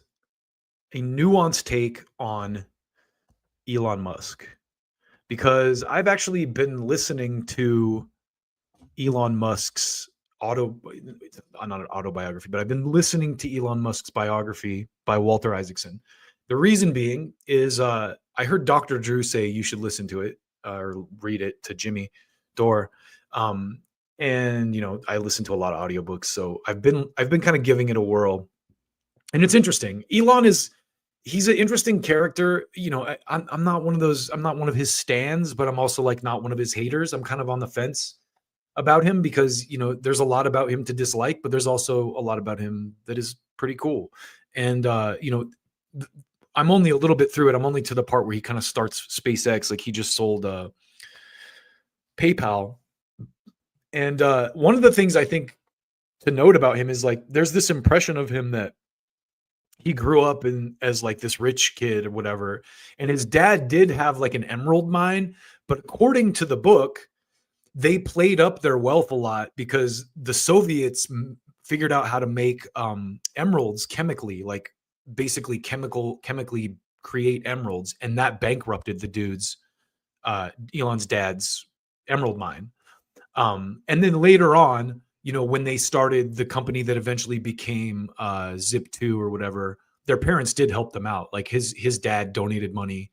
take on Elon Musk. because I've actually been listening to Elon Musk's not an autobiography, but I've been listening to Elon Musk's biography by Walter Isaacson. The reason being is I heard Dr. Drew say you should listen to it or read it to Jimmy Dore. And I listen to a lot of audiobooks, so I've been kind of giving it a whirl. And it's interesting. He's an interesting character. I'm not one of his stans, but I'm also like not one of his haters. I'm kind of on the fence about him because, there's a lot about him to dislike, but there's also a lot about him that is pretty cool. And, I'm only a little bit through it. I'm only to the part where he kind of starts SpaceX. Like he just sold PayPal. And one of the things I think to note about him is like, there's this impression of him that he grew up as like this rich kid or whatever. And his dad did have like an emerald mine, but according to the book, they played up their wealth a lot because the Soviets figured out how to make emeralds chemically, like basically chemically create emeralds. And that bankrupted the dude's, Elon's dad's emerald mine. And then later on, when they started the company that eventually became Zip2 or whatever, their parents did help them out. Like his dad donated money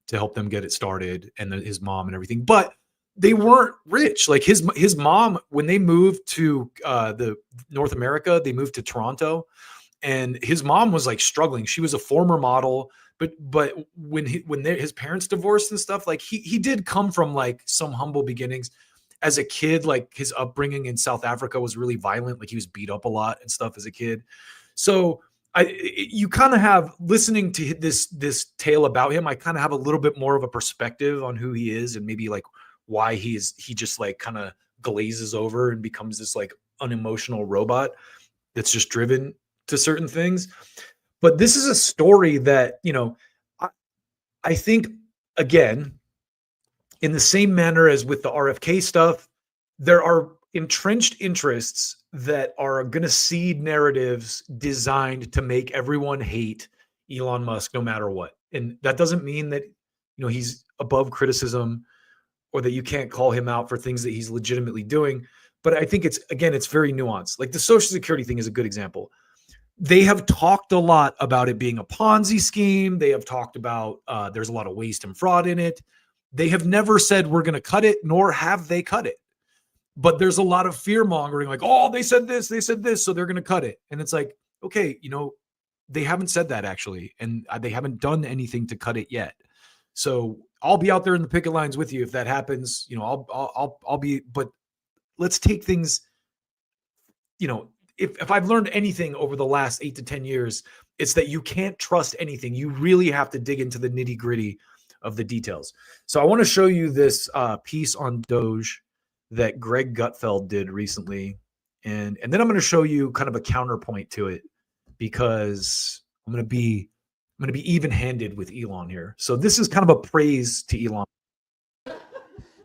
to help them get it started, and then his mom and everything. But they weren't rich. Like his mom, when they moved to the North America, they moved to Toronto, and his mom was like struggling. She was a former model, but when his parents divorced and stuff, like he did come from like some humble beginnings. As a kid, like his upbringing in South Africa was really violent. Like he was beat up a lot and stuff as a kid. So you kind of have, listening to this tale about him, I kind of have a little bit more of a perspective on who he is and maybe like why he just like kind of glazes over and becomes this like unemotional robot that's just driven to certain things. But this is a story that, I think, again, in the same manner as with the RFK stuff, there are entrenched interests that are going to seed narratives designed to make everyone hate Elon Musk no matter what. And that doesn't mean that, he's above criticism or that you can't call him out for things that he's legitimately doing. But I think it's very nuanced. Like the Social Security thing is a good example. They have talked a lot about it being a Ponzi scheme. They have talked about there's a lot of waste and fraud in it. They have never said we're going to cut it, nor have they cut it. But there's a lot of fear mongering, like, oh, they said this, so they're going to cut it. And it's like, okay, they haven't said that actually, and they haven't done anything to cut it yet. So I'll be out there in the picket lines with you if that happens. I'll be. But let's take things. If I've learned anything over the last 8 to 10 years, it's that you can't trust anything. You really have to dig into the nitty gritty of the details. So I want to show you this piece on Doge that Greg Gutfeld did recently. And then I'm going to show you kind of a counterpoint to it because I'm going to be even-handed with Elon here. So this is kind of a praise to Elon.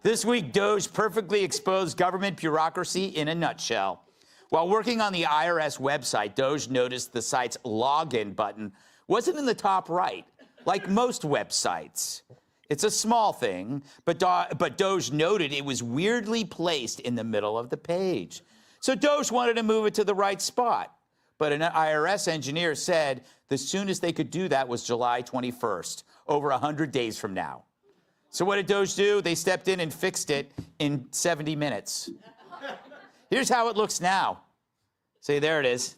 This week, Doge perfectly exposed government bureaucracy in a nutshell. While working on the IRS website, Doge noticed the site's login button wasn't in the top right, like most websites. It's a small thing, but Doge noted it was weirdly placed in the middle of the page. So Doge wanted to move it to the right spot. But an IRS engineer said the soonest they could do that was July 21st, over 100 days from now. So what did Doge do? They stepped in and fixed it in 70 minutes. Here's how it looks now. See, there it is.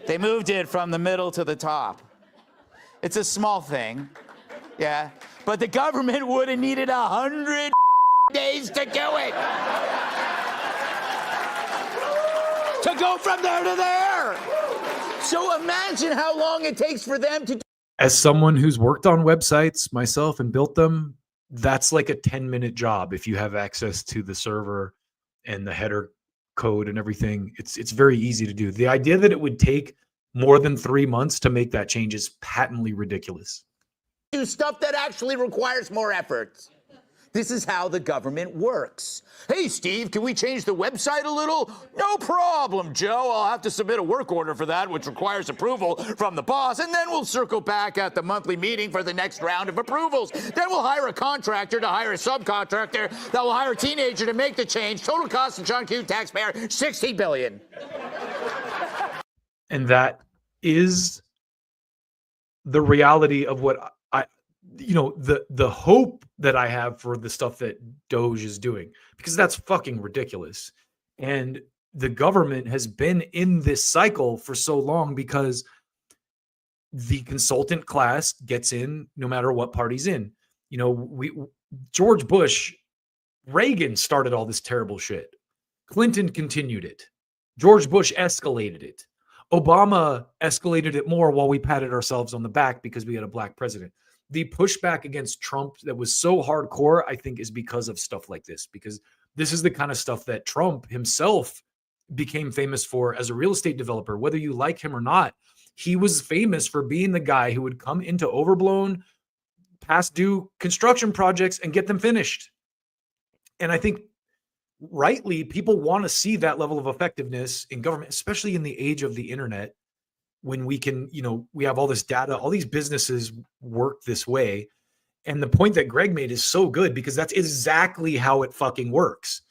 They moved it from the middle to the top. It's a small thing, yeah. But the government would have needed 100 days to do it. To go from there to there. So imagine how long it takes for them to do. As someone who's worked on websites myself and built them, that's like a 10-minute job if you have access to the server and the header code and everything. It's very easy to do. The idea that it would take more than 3 months to make that change is patently ridiculous. Do stuff that actually requires more effort. This is how the government works. Hey, Steve, can we change the website a little? No problem, Joe. I'll have to submit a work order for that, which requires approval from the boss, and then we'll circle back at the monthly meeting for the next round of approvals. Then we'll hire a contractor to hire a subcontractor that will hire a teenager to make the change. Total cost to John Q taxpayer, $60 billion. And that is the reality of what the hope that I have for the stuff that Doge is doing, because that's fucking ridiculous. And the government has been in this cycle for so long because the consultant class gets in no matter what party's in. George Bush, Reagan started all this terrible shit. Clinton continued it. George Bush escalated it. Obama escalated it more while we patted ourselves on the back because we had a black president. The pushback against Trump that was so hardcore, I think, is because of stuff like this, because this is the kind of stuff that Trump himself became famous for as a real estate developer. Whether you like him or not, he was famous for being the guy who would come into overblown, past due construction projects and get them finished. And I think rightly, people want to see that level of effectiveness in government, especially in the age of the internet, when we can, we have all this data, all these businesses work this way. And the point that Greg made is so good because that's exactly how it fucking works.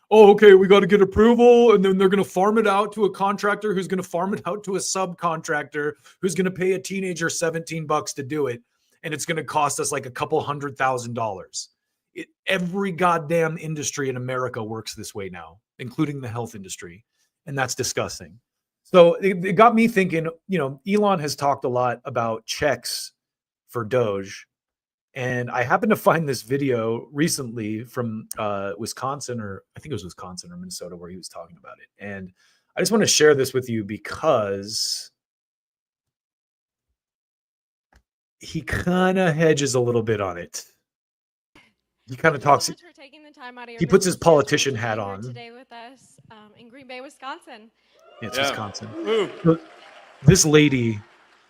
Oh, okay, we got to get approval, and then they're going to farm it out to a contractor who's going to farm it out to a subcontractor who's going to pay a teenager $17 to do it, and it's going to cost us like a couple $100,000. Every goddamn industry in America works this way now, including the health industry, and that's disgusting. So it got me thinking, Elon has talked a lot about checks for Doge, and I happened to find this video recently from Wisconsin, or I think it was Wisconsin or Minnesota, where he was talking about it. And I just want to share this with you because he kind of hedges a little bit on it. He kind of talks. He puts his politician hat on. Today with us in Green Bay, Wisconsin. Yeah, it's Wisconsin. So this lady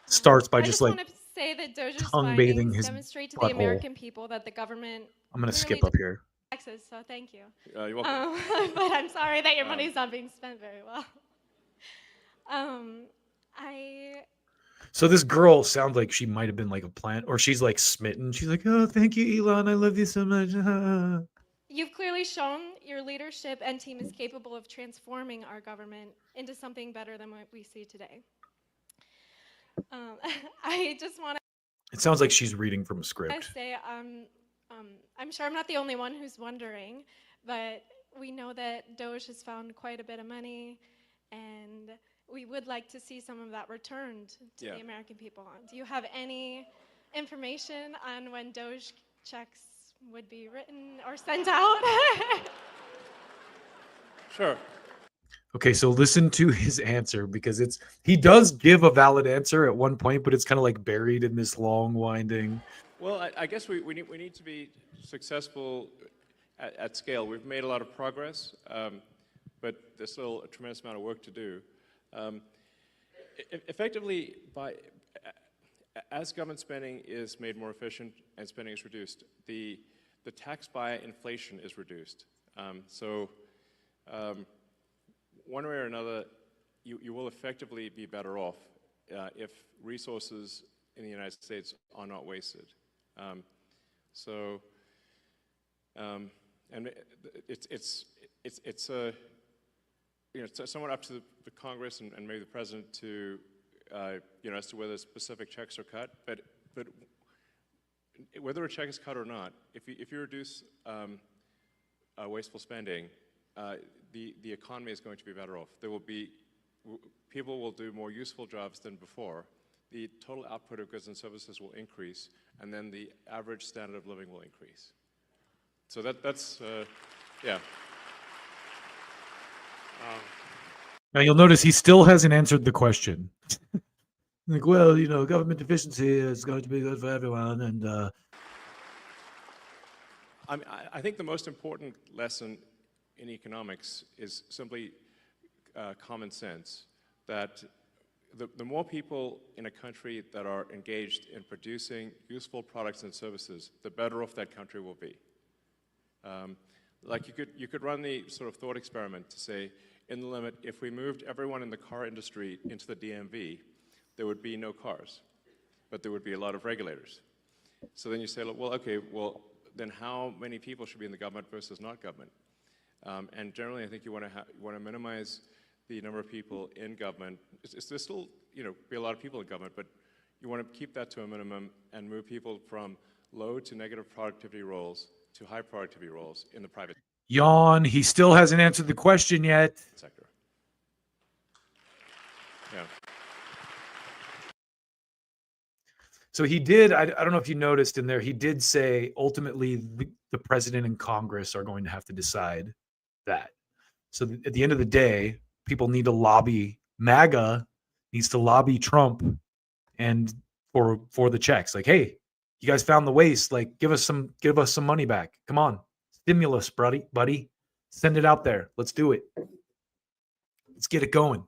starts by just like say that Doge's tongue bathing his demonstrate to butthole. the American people that the government. I'm going to skip up here. Taxes, so thank you. You're welcome. But I'm sorry that your money's not being spent very well. So this girl sounds like she might have been like a plant, or she's like smitten. She's like, "Oh, thank you, Elon. I love you so much." You've clearly shown your leadership and team is capable of transforming our government into something better than what we see today. I just want to. It sounds like she's reading from a script. I say, I'm sure I'm not the only one who's wondering, but we know that Doge has found quite a bit of money, and we would like to see some of that returned to the American people. Do you have any information on when Doge checks would be written or sent out? Sure. Okay, so listen to his answer, because he does give a valid answer at one point, but it's kind of like buried in this long winding. Well, I guess we need to be successful at scale. We've made a lot of progress, but there's still a tremendous amount of work to do. Effectively, as government spending is made more efficient and spending is reduced, the tax by inflation is reduced. One way or another, you will effectively be better off if resources in the United States are not wasted. And it's somewhat up to the Congress and maybe the president to as to whether specific checks are cut. But whether a check is cut or not, if you reduce wasteful spending, the economy is going to be better off. People will do more useful jobs than before. The total output of goods and services will increase, and then the average standard of living will increase. So that's yeah. Now you'll notice he still hasn't answered the question. Like, well, government efficiency is going to be good for everyone, and I think the most important lesson in economics is simply common sense, that the more people in a country that are engaged in producing useful products and services, the better off that country will be. Like you could run the sort of thought experiment to say, in the limit, if we moved everyone in the car industry into the DMV, there would be no cars, but there would be a lot of regulators. So then you say, well, okay, well, then how many people should be in the government versus not government? And generally, I think you want to minimize the number of people in government. There's still, be a lot of people in government, but you want to keep that to a minimum and move people from low to negative productivity roles to high productivity roles in the private Yawn. He still hasn't answered the question yet. sector. Yeah. So he did, I don't know if you noticed in there, he did say ultimately the president and Congress are going to have to decide that. So at the end of the day, people need to lobby, MAGA needs to lobby Trump and for the checks. Like, hey, you guys found the waste. Like, give us some money back. Come on. Stimulus, buddy. Send it out there. Let's do it. Let's get it going.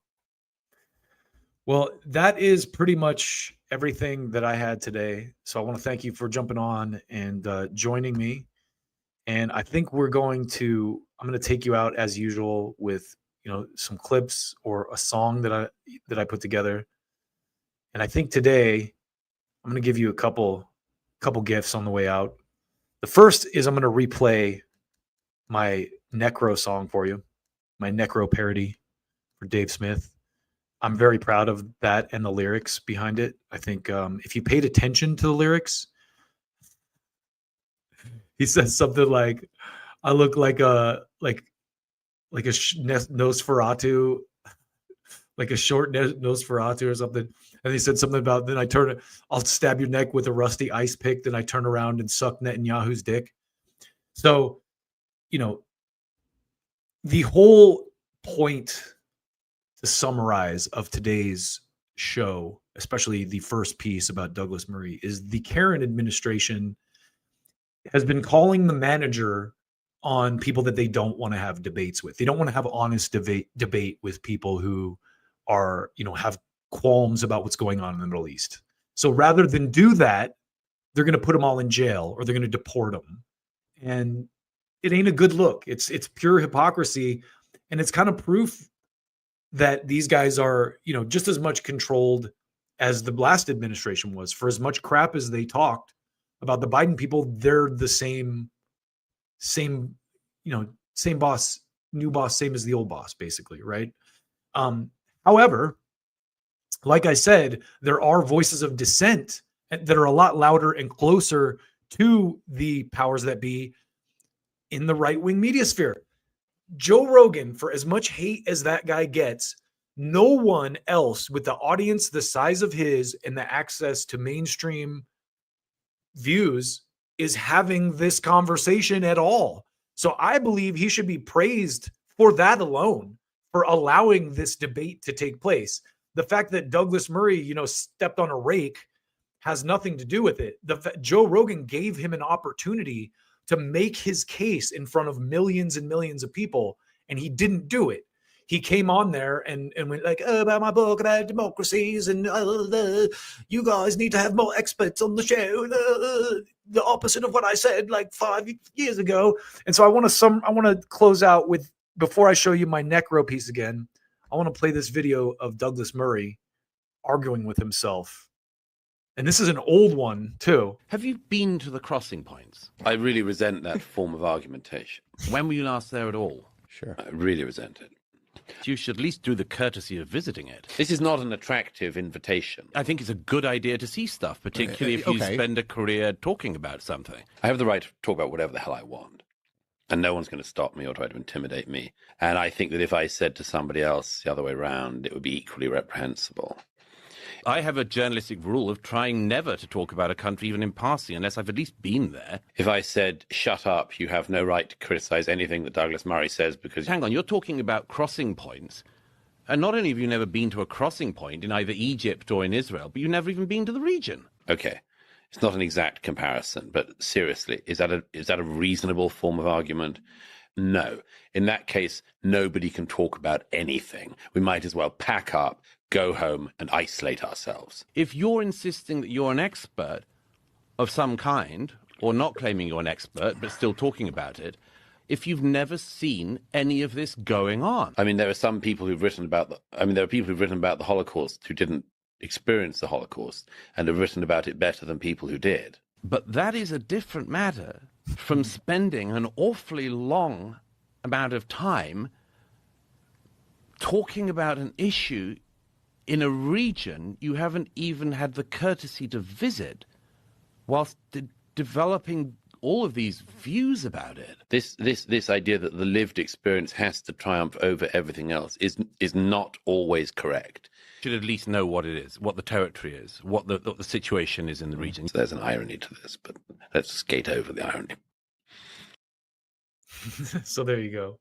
Well, that is pretty much everything that I had today. So I want to thank you for jumping on and joining me. And I think I'm going to take you out as usual with, some clips or a song that I put together. And I think today I'm going to give you a couple gifts on the way out. The first is I'm going to replay my Necro song for you, my Necro parody for Dave Smith. I'm very proud of that and the lyrics behind it. I think if you paid attention to the lyrics, he says something like, "I look like a Nosferatu, like a short Nosferatu or something." And he said something about, then I'll stab your neck with a rusty ice pick. Then I turn around and suck Netanyahu's dick. So, the whole point to summarize of today's show, especially the first piece about Douglas Murray, is the Karen administration has been calling the manager on people that they don't want to have debates with. They don't want to have honest debate with people who are, have qualms about what's going on in the Middle East. So rather than do that, they're going to put them all in jail or they're going to deport them. And it ain't a good look. It's pure hypocrisy. And it's kind of proof that these guys are, just as much controlled as the last administration was. For as much crap as they talked about the Biden people, they're the same boss, new boss, same as the old boss, basically, right? However, like I said, there are voices of dissent that are a lot louder and closer to the powers that be in the right-wing media sphere. Joe Rogan, for as much hate as that guy gets, no one else with the audience the size of his and the access to mainstream views is having this conversation at all. So I believe he should be praised for that alone, for allowing this debate to take place. The fact that Douglas Murray, stepped on a rake has nothing to do with it. Joe Rogan gave him an opportunity to make his case in front of millions and millions of people, and he didn't do it. He came on there and went like, about my book about democracies, and you guys need to have more experts on the show. The opposite of what I said like 5 years ago. And so I want to close out with, before I show you my Necro piece again, I want to play this video of Douglas Murray arguing with himself. And this is an old one, too. Have you been to the crossing points? I really resent that form of argumentation. When were you last there at all? Sure. I really resent it. You should at least do the courtesy of visiting it. This is not an attractive invitation. I think it's a good idea to see stuff, particularly if you spend a career talking about something. I have the right to talk about whatever the hell I want. And no one's going to stop me or try to intimidate me. And I think that if I said to somebody else the other way around, it would be equally reprehensible. I have a journalistic rule of trying never to talk about a country even in passing unless I've at least been there. If I said, shut up, you have no right to criticize anything that Douglas Murray says because... Hang on, you're talking about crossing points. And not only have you never been to a crossing point in either Egypt or in Israel, but you've never even been to the region. Okay. It's not an exact comparison, but seriously, is that a reasonable form of argument? No. In that case, nobody can talk about anything. We might as well pack up, go home, and isolate ourselves. If you're insisting that you're an expert of some kind, or not claiming you're an expert, but still talking about it, if you've never seen any of this going on? I mean, there are some people who've written about there are people who've written about the Holocaust who didn't experience the Holocaust and have written about it better than people who did. But that is a different matter from spending an awfully long amount of time talking about an issue in a region you haven't even had the courtesy to visit, whilst developing all of these views about it. This idea that the lived experience has to triumph over everything else is not always correct. You should at least know what it is, what the territory is, what the situation is in the region. So there's an irony to this, but let's skate over the irony. So there you go.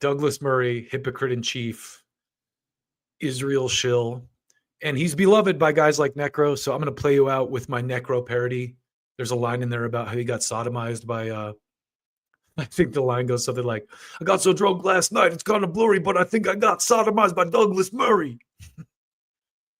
Douglas Murray, hypocrite in chief, Israel shill, and he's beloved by guys like Necro. So I'm going to play you out with my Necro parody. There's a line in there about how he got sodomized by, I think the line goes something like, I got so drunk last night, it's kind of blurry, but I think I got sodomized by Douglas Murray.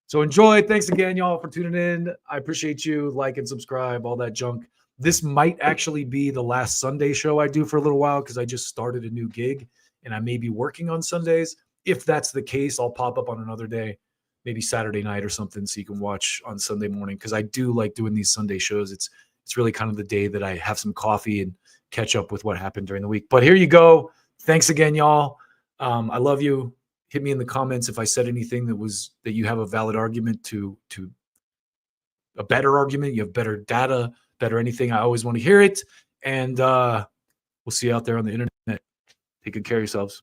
So enjoy. Thanks again, y'all, for tuning in. I appreciate you. Like and subscribe, all that junk. This might actually be the last Sunday show I do for a little while because I just started a new gig and I may be working on Sundays. If that's the case, I'll pop up on another day, maybe Saturday night or something, so you can watch on Sunday morning, because I do like doing these Sunday shows. It's really kind of the day that I have some coffee and catch up with what happened during the week. But here you go. Thanks again, y'all. I love you. Hit me in the comments if I said anything that you have a valid argument to a better argument. You have better data, better anything. I always want to hear it. And we'll see you out there on the internet. Take good care of yourselves.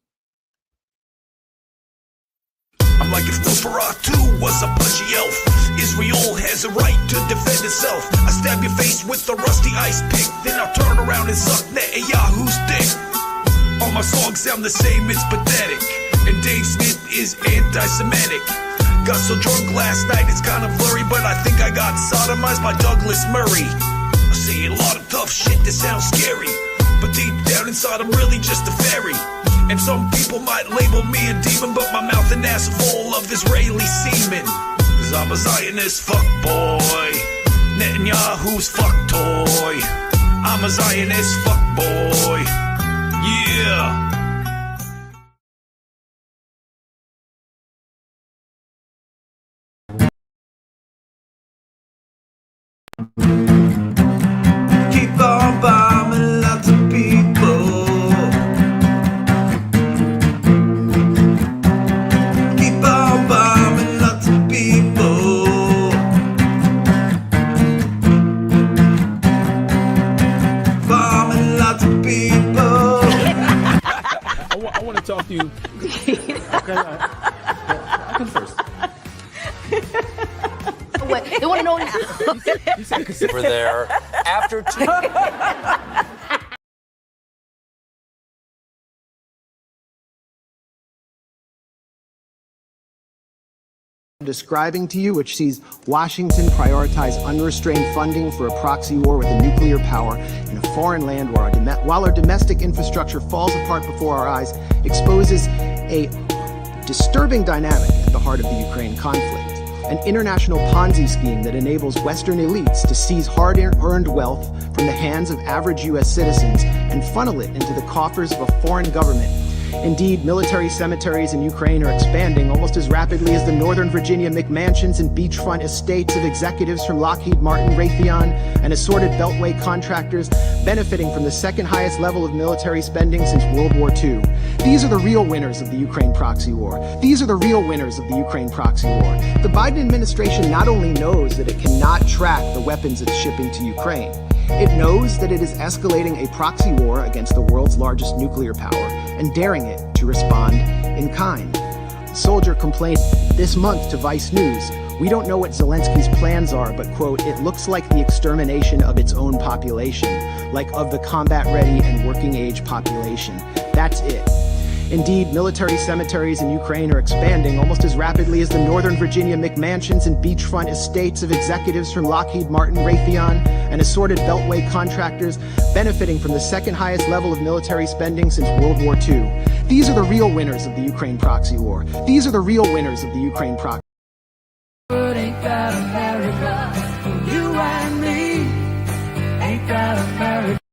I'm like if Nosferatu was a pudgy elf. Israel has a right to defend itself. I stab your face with a rusty ice pick, then I'll turn around and suck Netanyahu's dick. All my songs sound the same, it's pathetic. And Dave Smith is anti-Semitic. Got so drunk last night, it's kind of blurry, but I think I got sodomized by Douglas Murray. I say a lot of tough shit that sounds scary, but deep down inside I'm really just a fairy. And some people might label me a demon, but my mouth and ass are full of Israeli semen. Cause I'm a Zionist fuckboy, Netanyahu's fuck toy. I'm a Zionist fuckboy, yeah. Keep on bombing lots of people. Keep on bombing lots of people. Bombing lots of people. I want to talk to you. Okay, I come first. They want to know now. Over there after two. Describing to you, which sees Washington prioritize unrestrained funding for a proxy war with a nuclear power in a foreign land while our domestic infrastructure falls apart before our eyes, exposes a disturbing dynamic at the heart of the Ukraine conflict. An international Ponzi scheme that enables Western elites to seize hard-earned wealth from the hands of average U.S. citizens and funnel it into the coffers of a foreign government. Indeed, military cemeteries in Ukraine are expanding almost as rapidly as the Northern Virginia McMansions and beachfront estates of executives from Lockheed Martin, Raytheon, and assorted Beltway contractors benefiting from the second highest level of military spending since World War II. These are the real winners of the Ukraine proxy war. These are the real winners of the Ukraine proxy war. The Biden administration not only knows that it cannot track the weapons it's shipping to Ukraine, it knows that it is escalating a proxy war against the world's largest nuclear power and daring it to respond in kind. A soldier complained this month to Vice News, "We don't know what Zelensky's plans are, but, quote, it looks like the extermination of its own population, like of the combat-ready and working-age population. That's it." Indeed, military cemeteries in Ukraine are expanding almost as rapidly as the Northern Virginia McMansions and beachfront estates of executives from Lockheed Martin, Raytheon, and assorted Beltway contractors benefiting from the second highest level of military spending since World War II. These are the real winners of the Ukraine proxy war. These are the real winners of the Ukraine proxy. Ain't got America for you and me. Ain't got out of paradise.